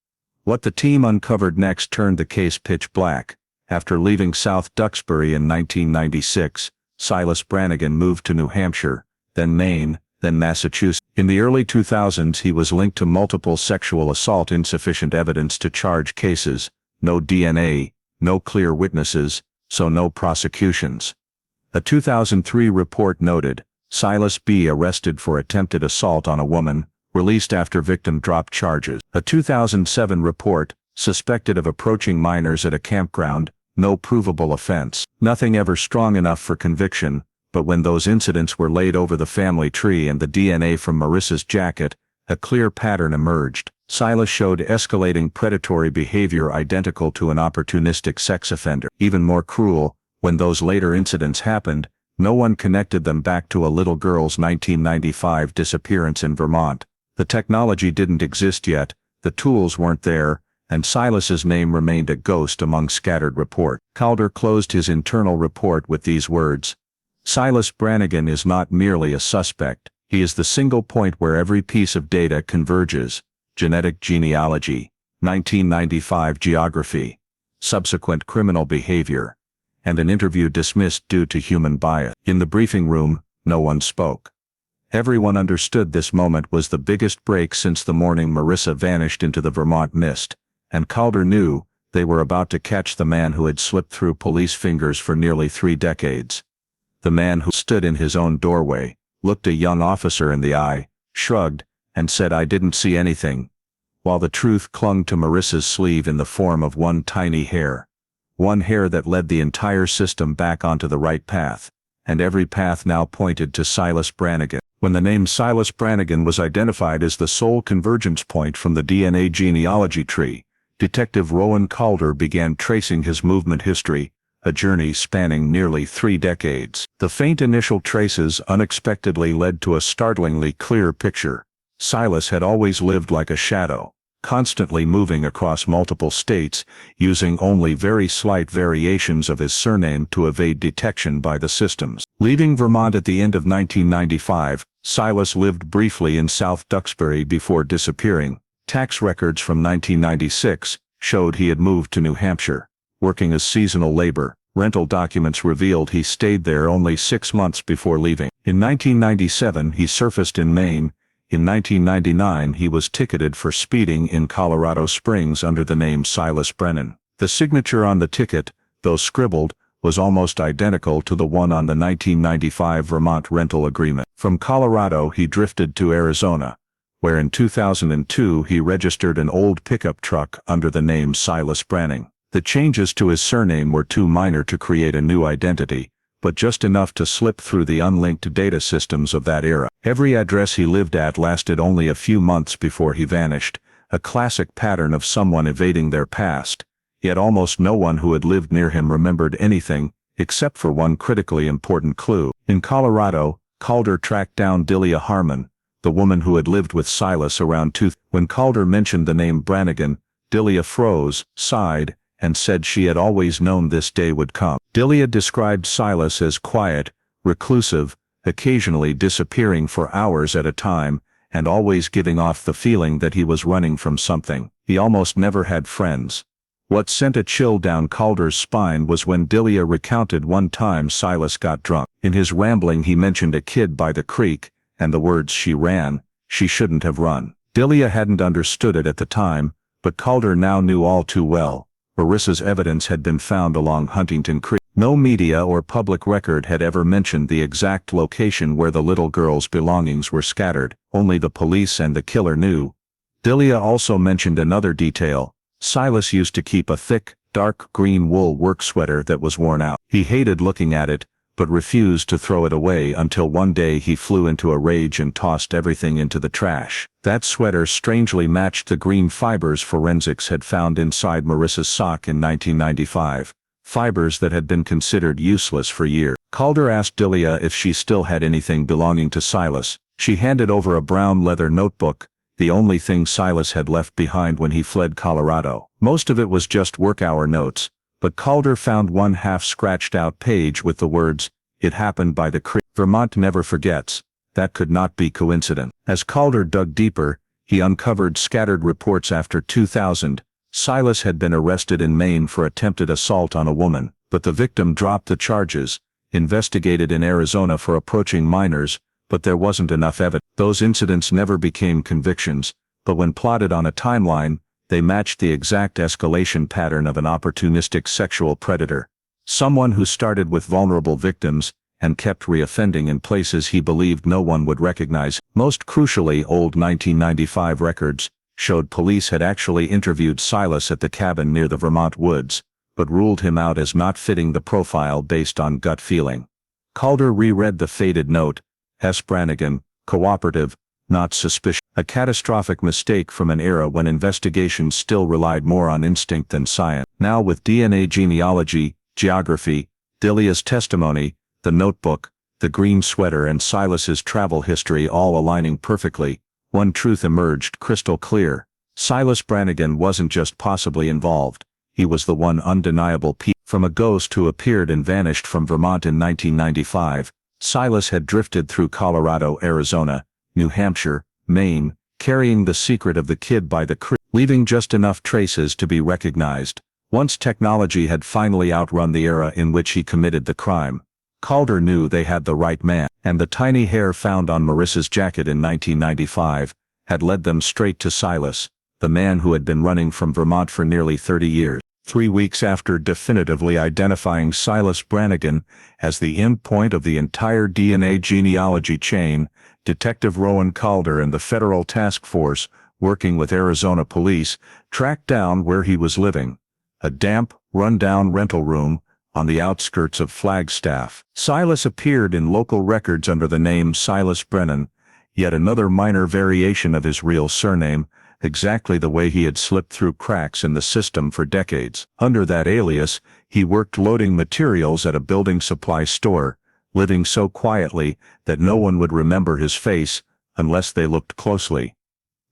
What the team uncovered next turned the case pitch black. After leaving South Duxbury in 1996, Silas Brannigan moved to New Hampshire, then Maine, then Massachusetts. In the early 2000s he was linked to multiple sexual assault. Insufficient evidence to charge cases, no DNA, no clear witnesses, so no prosecutions. A 2003 report noted, Silas B. arrested for attempted assault on a woman, released after victim dropped charges. A 2007 report, suspected of approaching minors at a campground, no provable offense. Nothing ever strong enough for conviction, but when those incidents were laid over the family tree and the DNA from Marissa's jacket, a clear pattern emerged. Silas showed escalating predatory behavior identical to an opportunistic sex offender. Even more cruel, when those later incidents happened, no one connected them back to a little girl's 1995 disappearance in Vermont. The technology didn't exist yet, the tools weren't there, and Silas's name remained a ghost among scattered reports. Calder closed his internal report with these words: "Silas Brannigan is not merely a suspect, he is the single point where every piece of data converges. Genetic genealogy, 1995 geography, subsequent criminal behavior, and an interview dismissed due to human bias." In the briefing room, no one spoke. Everyone understood this moment was the biggest break since the morning Marissa vanished into the Vermont mist, and Calder knew they were about to catch the man who had slipped through police fingers for nearly 3 decades. The man who stood in his own doorway, looked a young officer in the eye, shrugged, and said, "I didn't see anything," while the truth clung to Marissa's sleeve in the form of one tiny hair. One hair that led the entire system back onto the right path, and every path now pointed to Silas Brannigan. When the name Silas Brannigan was identified as the sole convergence point from the DNA genealogy tree, Detective Rowan Calder began tracing his movement history, a journey spanning nearly 3 decades. The faint initial traces unexpectedly led to a startlingly clear picture. Silas had always lived like a shadow, constantly moving across multiple states, using only very slight variations of his surname to evade detection by the systems. Leaving Vermont at the end of 1995, Silas lived briefly in South Duxbury before disappearing. Tax records from 1996 showed he had moved to New Hampshire, working as seasonal labor. Rental documents revealed he stayed there only 6 months before leaving. In 1997 he surfaced in Maine. In 1999 he was ticketed for speeding in Colorado Springs under the name Silas Brennan. The signature on the ticket, though scribbled, was almost identical to the one on the 1995 Vermont rental agreement. From Colorado he drifted to Arizona, where in 2002 he registered an old pickup truck under the name Silas Branning. The changes to his surname were too minor to create a new identity, but just enough to slip through the unlinked data systems of that era. Every address he lived at lasted only a few months before he vanished, a classic pattern of someone evading their past, yet almost no one who had lived near him remembered anything, except for one critically important clue. In Colorado, Calder tracked down Delia Harmon, the woman who had lived with Silas around 2000. When Calder mentioned the name Brannigan, Delia froze, sighed, and said she had always known this day would come. Delia described Silas as quiet, reclusive, occasionally disappearing for hours at a time, and always giving off the feeling that he was running from something. He almost never had friends. What sent a chill down Calder's spine was when Delia recounted one time Silas got drunk. In his rambling he mentioned a kid by the creek, and the words "she ran, she shouldn't have run." Delia hadn't understood it at the time, but Calder now knew all too well. Marissa's evidence had been found along Huntington Creek. No media or public record had ever mentioned the exact location where the little girl's belongings were scattered. Only the police and the killer knew. Delia also mentioned another detail. Silas used to keep a thick, dark green wool work sweater that was worn out. He hated looking at it, but refused to throw it away until one day he flew into a rage and tossed everything into the trash. That sweater strangely matched the green fibers forensics had found inside Marissa's sock in 1995, fibers that had been considered useless for years. Calder asked Delia if she still had anything belonging to Silas. She handed over a brown leather notebook, the only thing Silas had left behind when he fled Colorado. Most of it was just work-hour notes, but Calder found one half-scratched-out page with the words, "It happened by the creek." Vermont never forgets. That could not be coincidence. As Calder dug deeper, he uncovered scattered reports after 2000. Silas had been arrested in Maine for attempted assault on a woman, but the victim dropped the charges, investigated in Arizona for approaching minors, but there wasn't enough evidence. Those incidents never became convictions, but when plotted on a timeline, they matched the exact escalation pattern of an opportunistic sexual predator. Someone who started with vulnerable victims and kept reoffending in places he believed no one would recognize. Most crucially, old 1995 records showed police had actually interviewed Silas at the cabin near the Vermont woods, but ruled him out as not fitting the profile based on gut feeling. Calder reread the faded note. S. Brannigan, cooperative, not suspicious. A catastrophic mistake from an era when investigations still relied more on instinct than science. Now with DNA genealogy, geography, Delia's testimony, the notebook, the green sweater and Silas's travel history all aligning perfectly, one truth emerged crystal clear. Silas Brannigan wasn't just possibly involved, he was the one undeniable piece. From a ghost who appeared and vanished from Vermont in 1995, Silas had drifted through Colorado, Arizona, New Hampshire, Maine, carrying the secret of the kid by the creek, leaving just enough traces to be recognized. Once technology had finally outrun the era in which he committed the crime, Calder knew they had the right man, and the tiny hair found on Marissa's jacket in 1995 had led them straight to Silas, the man who had been running from Vermont for nearly 30 years. 3 weeks after definitively identifying Silas Brannigan as the end point of the entire DNA genealogy chain, Detective Rowan Calder and the federal task force, working with Arizona police, tracked down where he was living. A damp, run-down rental room on the outskirts of Flagstaff. Silas appeared in local records under the name Silas Brennan, yet another minor variation of his real surname, exactly the way he had slipped through cracks in the system for decades. Under that alias, he worked loading materials at a building supply store, living so quietly that no one would remember his face unless they looked closely.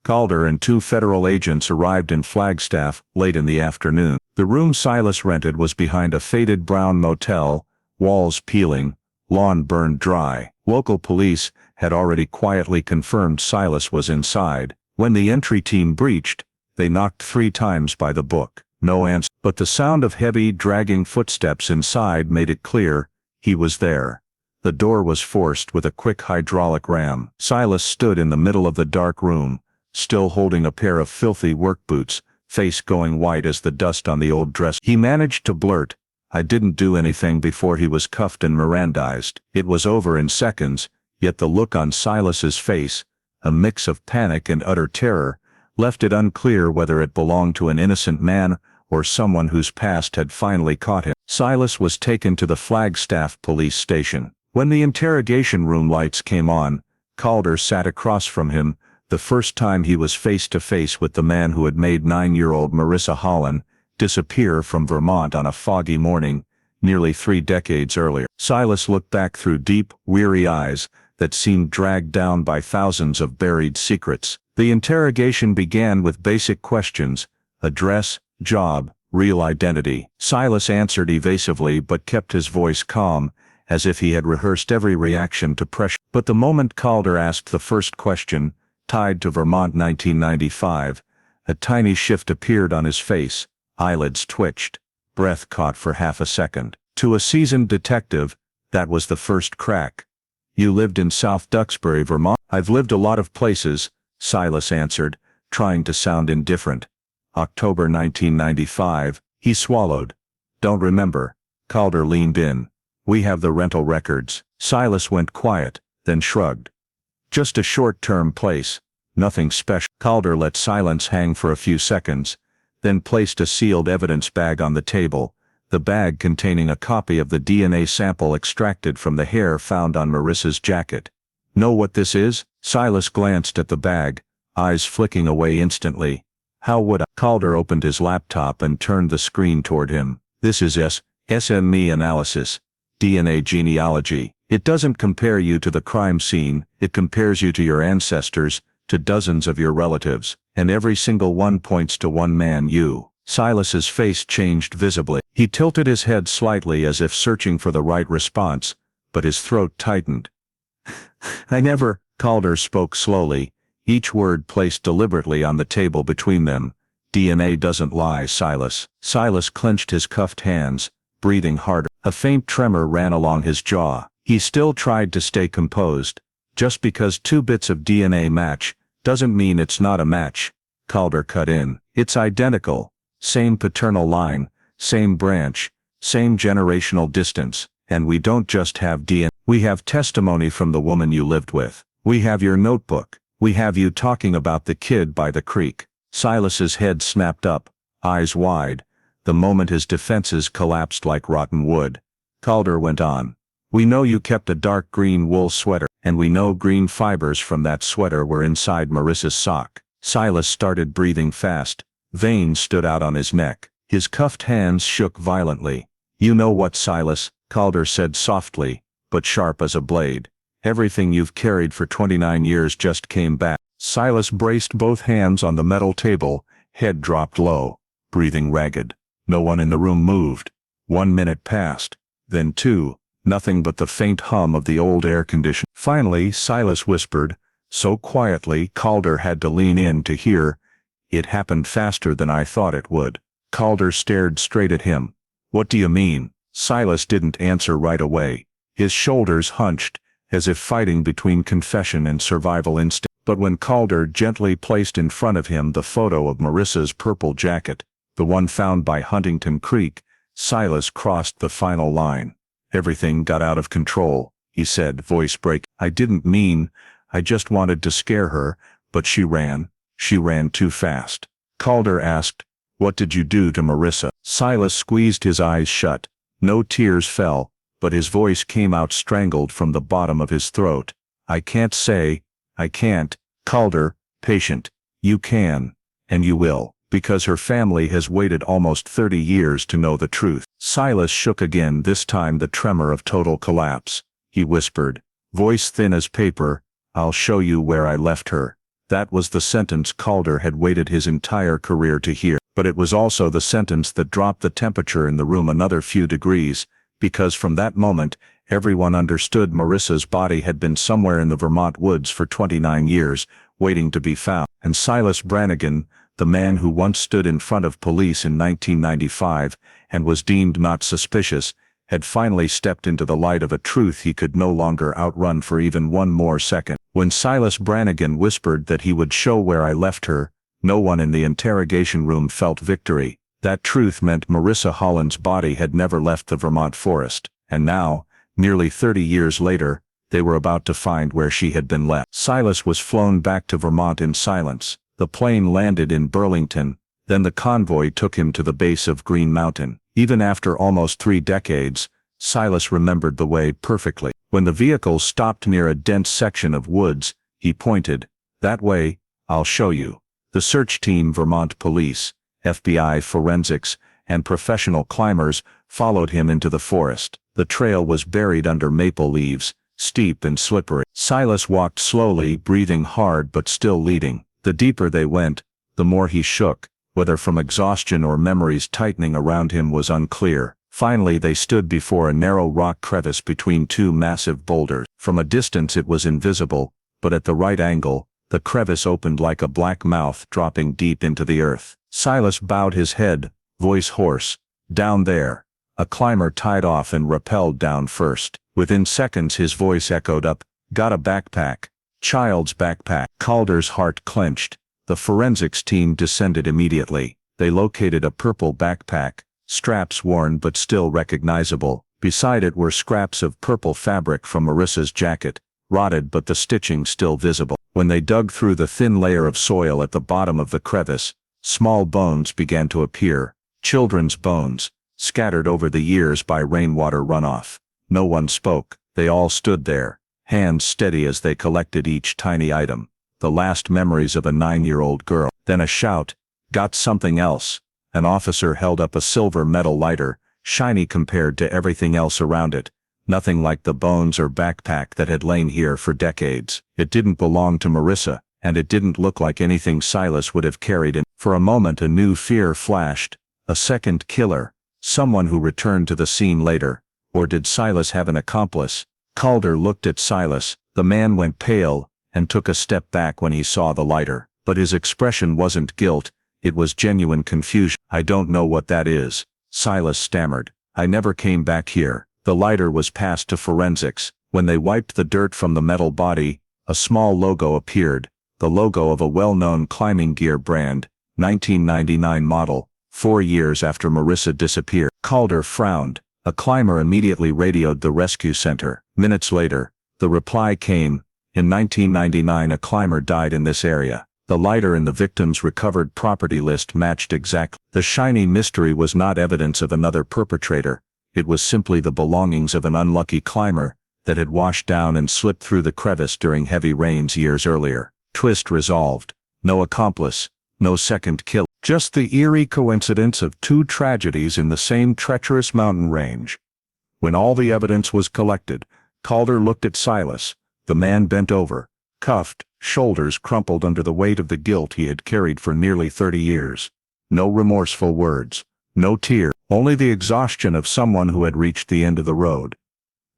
Calder and 2 federal agents arrived in Flagstaff late in the afternoon. The room Silas rented was behind a faded brown motel, walls peeling, lawn burned dry. Local police had already quietly confirmed Silas was inside. When the entry team breached, they knocked 3 times by the book. No answer. But the sound of heavy, dragging footsteps inside made it clear he was there. The door was forced with a quick hydraulic ram. Silas stood in the middle of the dark room, still holding a pair of filthy work boots, face going white as the dust on the old dress. He managed to blurt, "I didn't do anything," before he was cuffed and Mirandized. It was over in seconds, yet the look on Silas's face, a mix of panic and utter terror, left it unclear whether it belonged to an innocent man or someone whose past had finally caught him. Silas was taken to the Flagstaff police station. When the interrogation room lights came on, Calder sat across from him, the first time he was face to face with the man who had made 9-year-old Marissa Hollen disappear from Vermont on a foggy morning, nearly 3 decades earlier. Silas looked back through deep, weary eyes that seemed dragged down by thousands of buried secrets. The interrogation began with basic questions: address, job, real identity. Silas answered evasively but kept his voice calm, as if he had rehearsed every reaction to pressure. But the moment Calder asked the first question, tied to Vermont 1995, a tiny shift appeared on his face, eyelids twitched, breath caught for half a second. To a seasoned detective, that was the first crack. "You lived in South Duxbury, Vermont?" "I've lived a lot of places," Silas answered, trying to sound indifferent. "October 1995, he swallowed. "Don't remember." Calder leaned in. "We have the rental records." Silas went quiet, then shrugged. "Just a short-term place. Nothing special." Calder let silence hang for a few seconds, then placed a sealed evidence bag on the table, the bag containing a copy of the DNA sample extracted from the hair found on Marissa's jacket. "Know what this is?" Silas glanced at the bag, eyes flicking away instantly. "How would I?" Calder opened his laptop and turned the screen toward him. "This is SME analysis, DNA genealogy. It doesn't compare you to the crime scene, it compares you to your ancestors, to dozens of your relatives, and every single one points to one man, you." Silas's face changed visibly. He tilted his head slightly as if searching for the right response, but his throat tightened. "I never," Calder spoke slowly, each word placed deliberately on the table between them. "DNA doesn't lie, Silas." Silas clenched his cuffed hands, breathing harder. A faint tremor ran along his jaw. He still tried to stay composed. "Just because 2 bits of DNA match, doesn't mean it's not a match," Calder cut in. "It's identical. Same paternal line, same branch, same generational distance, and we don't just have DNA. We have testimony from the woman you lived with. We have your notebook. We have you talking about the kid by the creek." Silas's head snapped up, eyes wide, the moment his defenses collapsed like rotten wood. Calder went on. We know you kept a dark green wool sweater, and we know green fibers from that sweater were inside Marissa's sock. Silas started breathing fast. Veins stood out on his neck. His cuffed hands shook violently. You know what, Silas? Calder said softly, but sharp as a blade. Everything you've carried for 29 years just came back. Silas braced both hands on the metal table, head dropped low, breathing ragged. No one in the room moved. 1 minute passed, then 2, nothing but the faint hum of the old air conditioner. Finally, Silas whispered, so quietly Calder had to lean in to hear, it happened faster than I thought it would. Calder stared straight at him. What do you mean? Silas didn't answer right away. His shoulders hunched, as if fighting between confession and survival instinct. But when Calder gently placed in front of him the photo of Marissa's purple jacket, the one found by Huntington Creek, Silas crossed the final line. Everything got out of control, he said, voice break. I didn't mean, I just wanted to scare her, but she ran too fast. Calder asked, what did you do to Marissa? Silas squeezed his eyes shut. No tears fell, but his voice came out strangled from the bottom of his throat. I can't say, I can't. Calder, patient. You can, and you will, because her family has waited almost 30 years to know the truth. Silas shook again, this time the tremor of total collapse. He whispered, voice thin as paper, I'll show you where I left her. That was the sentence Calder had waited his entire career to hear, but it was also the sentence that dropped the temperature in the room another few degrees, because from that moment, everyone understood Marissa's body had been somewhere in the Vermont woods for 29 years, waiting to be found. And Silas Brannigan, the man who once stood in front of police in 1995 and was deemed not suspicious, had finally stepped into the light of a truth he could no longer outrun for even one more second. When Silas Brannigan whispered that he would show where I left her, no one in the interrogation room felt victory. That truth meant Marissa Hollen's body had never left the Vermont forest, and now, nearly 30 years later, they were about to find where she had been left. Silas was flown back to Vermont in silence. The plane landed in Burlington, then the convoy took him to the base of Green Mountain. Even after almost 3 decades, Silas remembered the way perfectly. When the vehicle stopped near a dense section of woods, he pointed, that way, I'll show you. The search team, Vermont police, FBI forensics, and professional climbers followed him into the forest. The trail was buried under maple leaves, steep and slippery. Silas walked slowly, breathing hard but still leading. The deeper they went, the more he shook. Whether from exhaustion or memories tightening around him was unclear. Finally they stood before a narrow rock crevice between 2 massive boulders. From a distance it was invisible, but at the right angle, the crevice opened like a black mouth dropping deep into the earth. Silas bowed his head, voice hoarse. Down there. A climber tied off and rappelled down first. Within seconds his voice echoed up, got a backpack. Child's backpack. Calder's heart clenched. The forensics team descended immediately. They located a purple backpack, straps worn but still recognizable. Beside it were scraps of purple fabric from Marissa's jacket, rotted but the stitching still visible. When they dug through the thin layer of soil at the bottom of the crevice, small bones began to appear, children's bones, scattered over the years by rainwater runoff. No one spoke. They all stood there, hands steady as they collected each tiny item. The last memories of a 9-year-old girl. Then a shout, got something else. An officer held up a silver metal lighter, shiny compared to everything else around it. Nothing like the bones or backpack that had lain here for decades. It didn't belong to Marissa, and it didn't look like anything Silas would have carried in. For a moment a new fear flashed. A second killer. Someone who returned to the scene later. Or did Silas have an accomplice? Calder looked at Silas. The man went pale, and took a step back when he saw the lighter. But his expression wasn't guilt, it was genuine confusion. I don't know what that is, Silas stammered. I never came back here. The lighter was passed to forensics. When they wiped the dirt from the metal body, a small logo appeared, the logo of a well-known climbing gear brand, 1999 model, 4 years after Marissa disappeared. Calder frowned. A climber immediately radioed the rescue center. Minutes later, the reply came, in 1999 a climber died in this area. The lighter in the victim's recovered property list matched exactly. The shiny mystery was not evidence of another perpetrator. It was simply the belongings of an unlucky climber that had washed down and slipped through the crevice during heavy rains years earlier. Twist resolved. No accomplice, no second kill. Just the eerie coincidence of two tragedies in the same treacherous mountain range. When all the evidence was collected, Calder looked at Silas, the man bent over, cuffed, shoulders crumpled under the weight of the guilt he had carried for nearly 30 years. No remorseful words, no tear, only the exhaustion of someone who had reached the end of the road.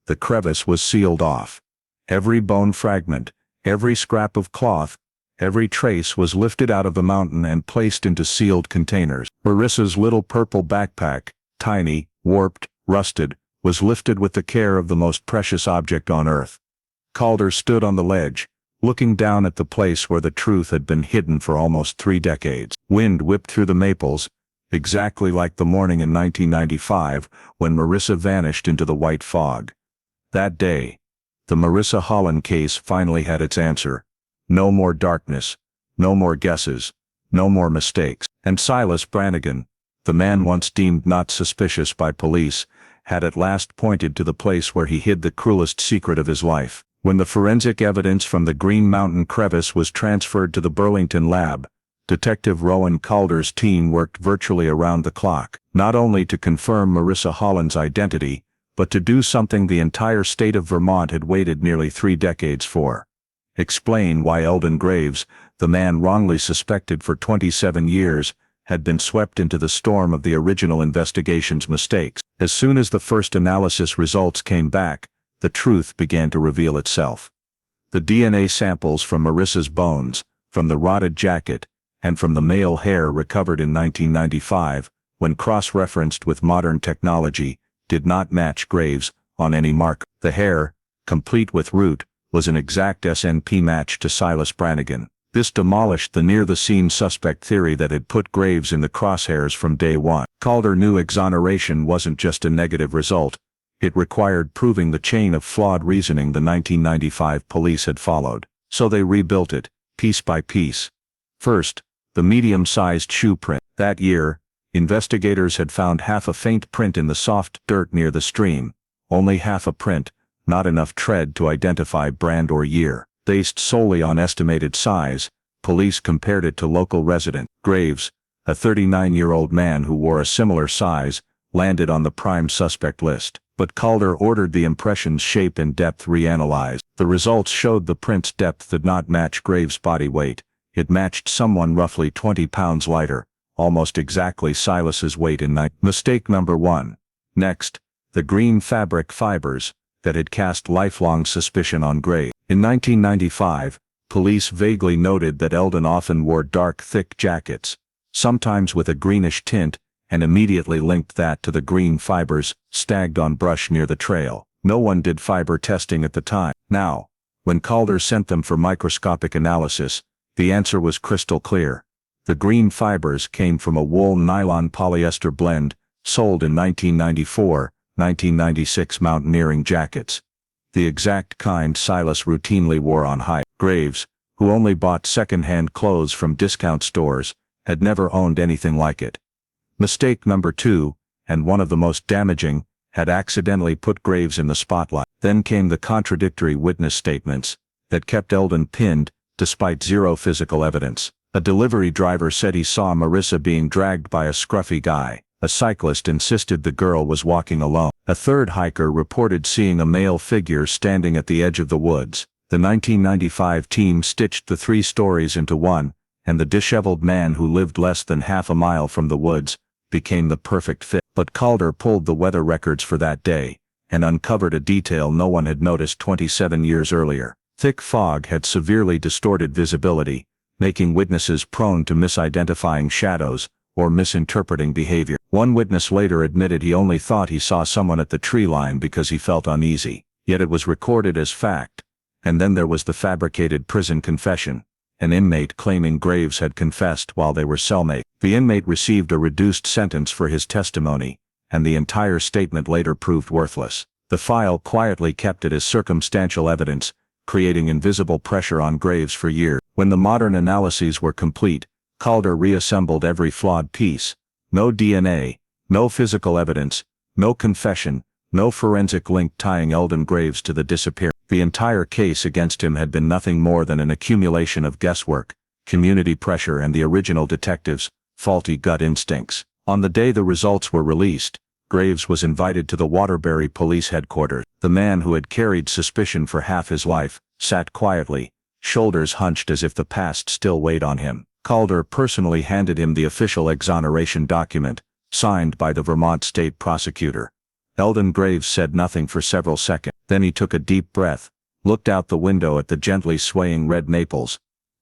The crevice was sealed off. Every bone fragment, every scrap of cloth, every trace was lifted out of the mountain and placed into sealed containers. Marissa's little purple backpack, tiny, warped, rusted, was lifted with the care of the most precious object on earth. Calder stood on the ledge, looking down at the place where the truth had been hidden for almost 3 decades. Wind whipped through the maples, exactly like the morning in 1995 when Marissa vanished into the white fog. That day, the Marissa Hollen case finally had its answer. No more darkness, no more guesses, no more mistakes. And Silas Brannigan, the man once deemed not suspicious by police, had at last pointed to the place where he hid the cruelest secret of his life. When the forensic evidence from the Green Mountain crevice was transferred to the Burlington lab, Detective Rowan Calder's team worked virtually around the clock, not only to confirm Marissa Hollen's identity, but to do something the entire state of Vermont had waited nearly 3 decades for. Explain why Eldon Graves, the man wrongly suspected for 27 years, had been swept into the storm of the original investigation's mistakes. As soon as the first analysis results came back, the truth began to reveal itself. The DNA samples from Marissa's bones, from the rotted jacket, and from the male hair recovered in 1995, when cross-referenced with modern technology, did not match Graves on any marker. The hair, complete with root, was an exact SNP match to Silas Brannigan. This demolished the near-the-scene suspect theory that had put Graves in the crosshairs from day one. Calder knew exoneration wasn't just a negative result. It required proving the chain of flawed reasoning the 1995 police had followed. So they rebuilt it, piece by piece. First, the medium-sized shoe print. That year, investigators had found half a faint print in the soft dirt near the stream. Only half a print, not enough tread to identify brand or year. Based solely on estimated size, police compared it to local resident Graves, a 39-year-old man who wore a similar size, landed on the prime suspect list. But Calder ordered the impression's shape and depth reanalyzed. The results showed the print's depth did not match Graves' body weight. It matched someone roughly 20 pounds lighter, almost exactly Silas's weight in night. Mistake number 1. Next, the green fabric fibers that had cast lifelong suspicion on Graves. In 1995, police vaguely noted that Eldon often wore dark, thick jackets, sometimes with a greenish tint, and immediately linked that to the green fibers snagged on brush near the trail. No one did fiber testing at the time. Now, when Calder sent them for microscopic analysis, the answer was crystal clear. The green fibers came from a wool-nylon polyester blend sold in 1994-1996 mountaineering jackets. The exact kind Silas routinely wore on hike. Graves, who only bought second-hand clothes from discount stores, had never owned anything like it. Mistake number 2, and one of the most damaging, had accidentally put Graves in the spotlight. Then came the contradictory witness statements that kept Eldon pinned, despite zero physical evidence. A delivery driver said he saw Marissa being dragged by a scruffy guy. A cyclist insisted the girl was walking alone. A third hiker reported seeing a male figure standing at the edge of the woods. The 1995 team stitched the 3 stories into one, and the disheveled man who lived less than half a mile from the woods became the perfect fit. But Calder pulled the weather records for that day, and uncovered a detail no one had noticed 27 years earlier. Thick fog had severely distorted visibility, making witnesses prone to misidentifying shadows or misinterpreting behavior. One witness later admitted he only thought he saw someone at the tree line because he felt uneasy, yet it was recorded as fact. And then there was the fabricated prison confession, an inmate claiming Graves had confessed while they were cellmates. The inmate received a reduced sentence for his testimony, and the entire statement later proved worthless. The file quietly kept it as circumstantial evidence, creating invisible pressure on graves for years. When the modern analyses were complete, Calder reassembled every flawed piece. No DNA, no physical evidence, no confession, no forensic link tying Eldon Graves to the disappearance. The entire case against him had been nothing more than an accumulation of guesswork, community pressure, and the original detective's faulty gut instincts. On the day the results were released, Graves was invited to the Waterbury police headquarters. The man who had carried suspicion for half his life sat quietly, shoulders hunched as if the past still weighed on him. Calder personally handed him the official exoneration document, signed by the Vermont state prosecutor. Eldon Graves said nothing for several seconds. Then he took a deep breath, looked out the window at the gently swaying red maples.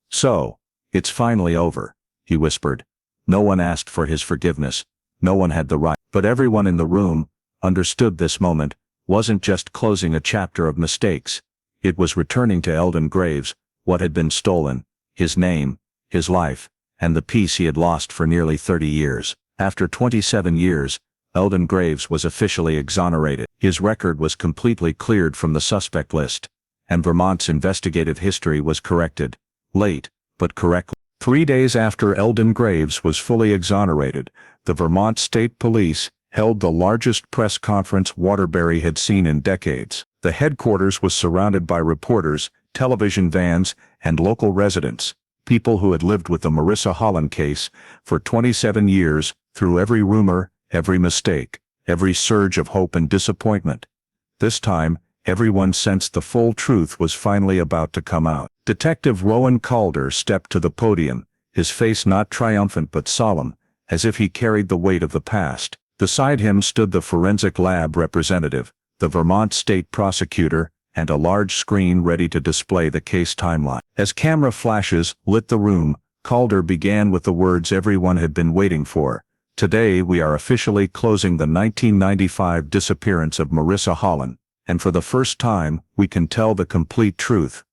"So, it's finally over," he whispered. No one asked for his forgiveness. No one had the right. But everyone in the room understood this moment wasn't just closing a chapter of mistakes. It was returning to Eldon Graves what had been stolen: his name, his life, and the peace he had lost for nearly 30 years. After 27 years, Eldon Graves was officially exonerated. His record was completely cleared from the suspect list, and Vermont's investigative history was corrected. Late, but correctly. 3 days after Eldon Graves was fully exonerated, the Vermont State Police held the largest press conference Waterbury had seen in decades. The headquarters was surrounded by reporters, television vans, and local residents, people who had lived with the Marissa Hollen case for 27 years, through every rumor, every mistake, every surge of hope and disappointment. This time, everyone sensed the full truth was finally about to come out. Detective Rowan Calder stepped to the podium, his face not triumphant but solemn, as if he carried the weight of the past. Beside him stood the forensic lab representative, the Vermont state prosecutor, and a large screen ready to display the case timeline. As camera flashes lit the room, Calder began with the words everyone had been waiting for. "Today we are officially closing the 1995 disappearance of Marissa Hollen, and for the first time, we can tell the complete truth."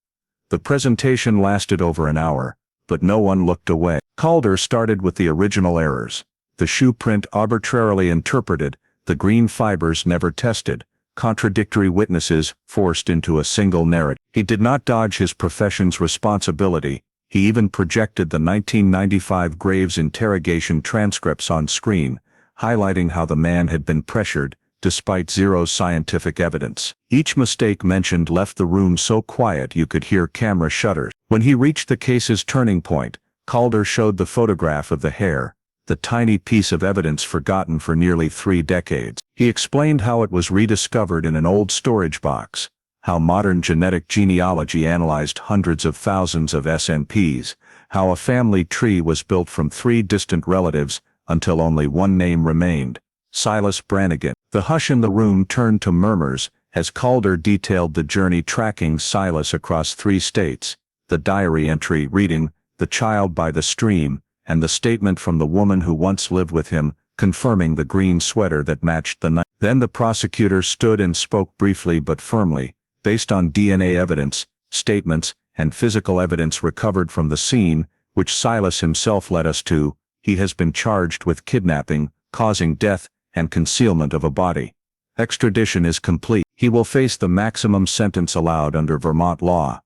The presentation lasted over an hour, but no one looked away. Calder started with the original errors: the shoe print arbitrarily interpreted, the green fibers never tested, contradictory witnesses forced into a single narrative. He did not dodge his profession's responsibility. He even projected the 1995 Graves interrogation transcripts on screen, highlighting how the man had been pressured, despite zero scientific evidence. Each mistake mentioned left the room so quiet you could hear camera shutters. When he reached the case's turning point, Calder showed the photograph of the hair, the tiny piece of evidence forgotten for nearly 3 decades. He explained how it was rediscovered in an old storage box, how modern genetic genealogy analyzed hundreds of thousands of SNPs, how a family tree was built from 3 distant relatives until only one name remained: Silas Brannigan. The hush in the room turned to murmurs as Calder detailed the journey tracking Silas across 3 states, the diary entry reading, "The child by the stream," and the statement from the woman who once lived with him, confirming the green sweater that matched the night. Then the prosecutor stood and spoke briefly but firmly. "Based on DNA evidence, statements, and physical evidence recovered from the scene, which Silas himself led us to, he has been charged with kidnapping, causing death, and concealment of a body. Extradition is complete. He will face the maximum sentence allowed under Vermont law."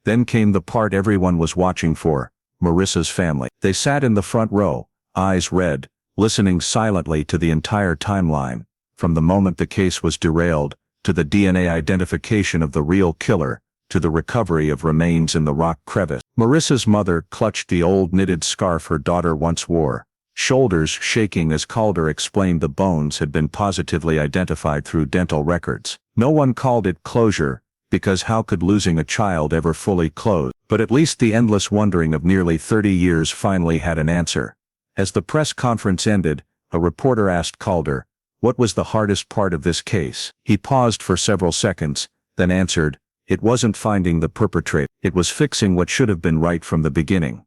Then came the part everyone was watching for: Marissa's family. They sat in the front row, eyes red, listening silently to the entire timeline, from the moment the case was derailed, to the DNA identification of the real killer, to the recovery of remains in the rock crevice. Marissa's mother clutched the old knitted scarf her daughter once wore, shoulders shaking as Calder explained the bones had been positively identified through dental records. No one called it closure, because how could losing a child ever fully close? But at least the endless wondering of nearly 30 years finally had an answer. As the press conference ended, a reporter asked Calder, "What was the hardest part of this case?" He paused for several seconds, then answered, "It wasn't finding the perpetrator. It was fixing what should have been right from the beginning."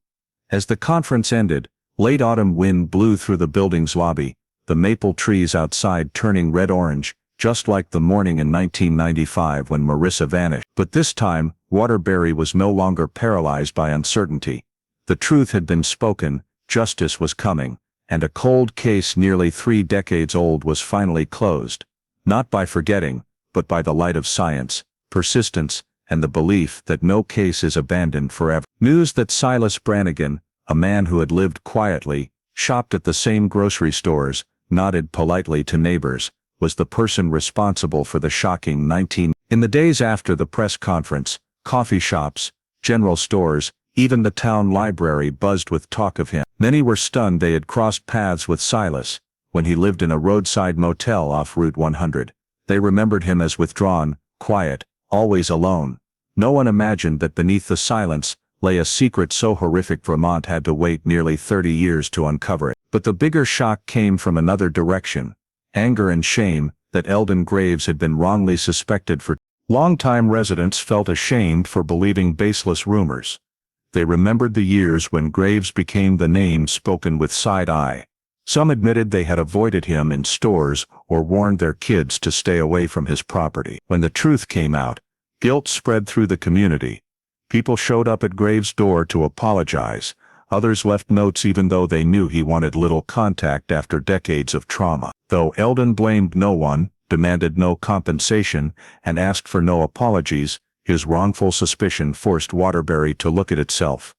As the conference ended, late autumn wind blew through the building's lobby, the maple trees outside turning red-orange, just like the morning in 1995 when Marissa vanished. But this time, Waterbury was no longer paralyzed by uncertainty. The truth had been spoken, justice was coming, and a cold case nearly 3 decades old was finally closed. Not by forgetting, but by the light of science, persistence, and the belief that no case is abandoned forever. News that Silas Brannigan, a man who had lived quietly, shopped at the same grocery stores, nodded politely to neighbors, was the person responsible for the shocking 19. In the days after the press conference, coffee shops, general stores, even the town library buzzed with talk of him. Many were stunned they had crossed paths with Silas when he lived in a roadside motel off Route 100. They remembered him as withdrawn, quiet, always alone. No one imagined that beneath the silence lay a secret so horrific Vermont had to wait nearly 30 years to uncover it. But the bigger shock came from another direction: anger and shame that Eldon Graves had been wrongly suspected for. Longtime residents felt ashamed for believing baseless rumors. They remembered the years when Graves became the name spoken with side eye. Some admitted they had avoided him in stores or warned their kids to stay away from his property. When the truth came out, guilt spread through the community. People showed up at Graves' door to apologize. Others left notes even though they knew he wanted little contact after decades of trauma. Though Eldon blamed no one, demanded no compensation, and asked for no apologies, his wrongful suspicion forced Waterbury to look at itself.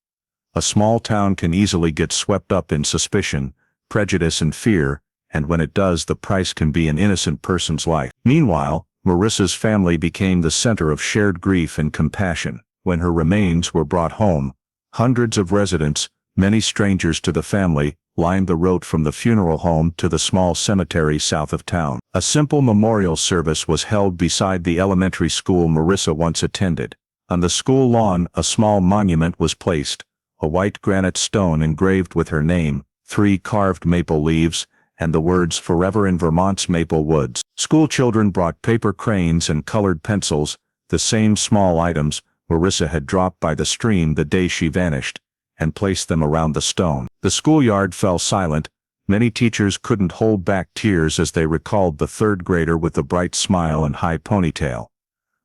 A small town can easily get swept up in suspicion, prejudice and fear, and when it does, the price can be an innocent person's life. Meanwhile, Marissa's family became the center of shared grief and compassion. When her remains were brought home, hundreds of residents, many strangers to the family, lined the road from the funeral home to the small cemetery south of town. A simple memorial service was held beside the elementary school Marissa once attended. On the school lawn, a small monument was placed, a white granite stone engraved with her name, 3 carved maple leaves, and the words "Forever in Vermont's Maple Woods." School children brought paper cranes and colored pencils, the same small items Marissa had dropped by the stream the day she vanished, and placed them around the stone. The schoolyard fell silent. Many teachers couldn't hold back tears as they recalled the third grader with the bright smile and high ponytail.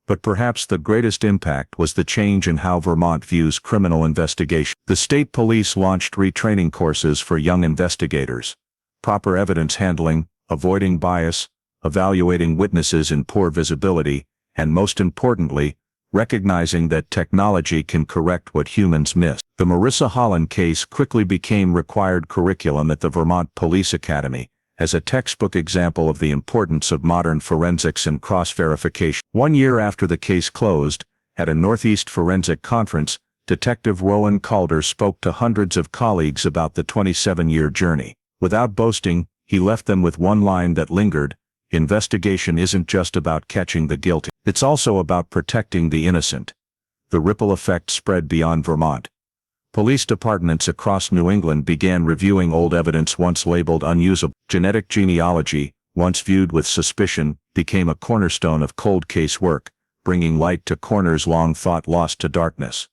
But perhaps the greatest impact was the change in how Vermont views criminal investigation. The state police launched retraining courses for young investigators. Proper evidence handling, avoiding bias, evaluating witnesses in poor visibility, and most importantly, recognizing that technology can correct what humans miss. The Marissa Hollen case quickly became required curriculum at the Vermont Police Academy, as a textbook example of the importance of modern forensics and cross-verification. 1 year after the case closed, at a Northeast Forensic Conference, Detective Rowan Calder spoke to hundreds of colleagues about the 27-year journey. Without boasting, he left them with one line that lingered: investigation isn't just about catching the guilty. It's also about protecting the innocent. The ripple effect spread beyond Vermont. Police departments across New England began reviewing old evidence once labeled unusable. Genetic genealogy, once viewed with suspicion, became a cornerstone of cold case work, bringing light to corners long thought lost to darkness.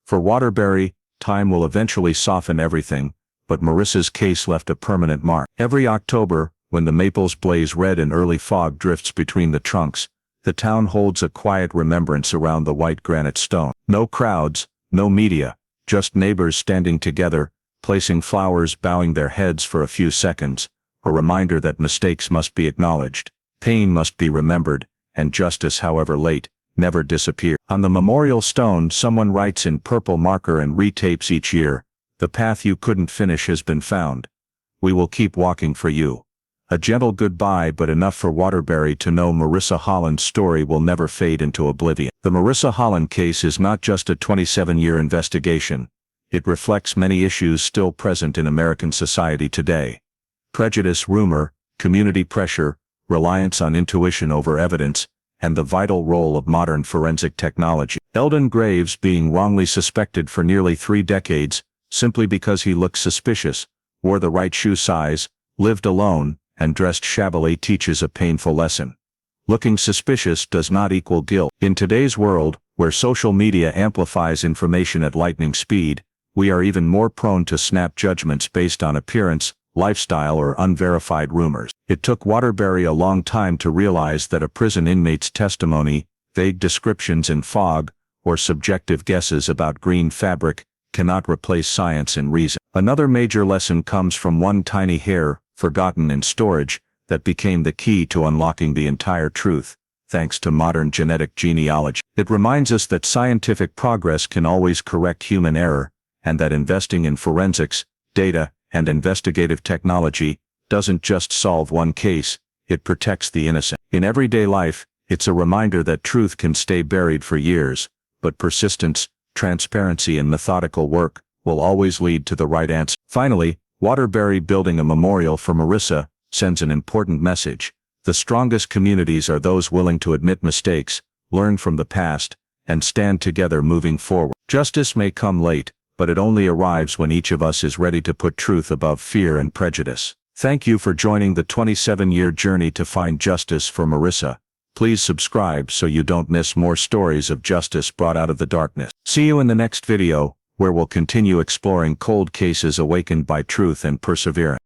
For Waterbury, time will eventually soften everything, but Marissa's case left a permanent mark. Every October, when the maples blaze red and early fog drifts between the trunks, the town holds a quiet remembrance around the white granite stone. No crowds, no media, just neighbors standing together, placing flowers, bowing their heads for a few seconds, a reminder that mistakes must be acknowledged, pain must be remembered, and justice, however late, never disappears. On the memorial stone, someone writes in purple marker and retapes each year, "The path you couldn't finish has been found. We will keep walking for you." A gentle goodbye, but enough for Waterbury to know Marissa Hollen's story will never fade into oblivion. The Marissa Hollen case is not just a 27-year investigation. It reflects many issues still present in American society today. Prejudice, rumor, community pressure, reliance on intuition over evidence, and the vital role of modern forensic technology. Eldon Graves, being wrongly suspected for nearly 3 decades, simply because he looked suspicious, wore the right shoe size, lived alone, and dressed shabbily, teaches a painful lesson. Looking suspicious does not equal guilt. In today's world, where social media amplifies information at lightning speed, we are even more prone to snap judgments based on appearance, lifestyle, or unverified rumors. It took Waterbury a long time to realize that a prison inmate's testimony, vague descriptions in fog, or subjective guesses about green fabric cannot replace science and reason. Another major lesson comes from one tiny hair, forgotten in storage, that became the key to unlocking the entire truth. thanks to modern genetic genealogy. It reminds us that scientific progress can always correct human error, and that investing in forensics, data, and investigative technology doesn't just solve one case, it protects the innocent. In everyday life, it's a reminder that truth can stay buried for years, but persistence, transparency, and methodical work will always lead to the right answer. Finally, Waterbury building a memorial for Marissa sends an important message. The strongest communities are those willing to admit mistakes, learn from the past, and stand together moving forward. Justice may come late, but it only arrives when each of us is ready to put truth above fear and prejudice. Thank you for joining the 27-year journey to find justice for Marissa. Please subscribe so you don't miss more stories of justice brought out of the darkness. See you in the next video, where we'll continue exploring cold cases awakened by truth and perseverance.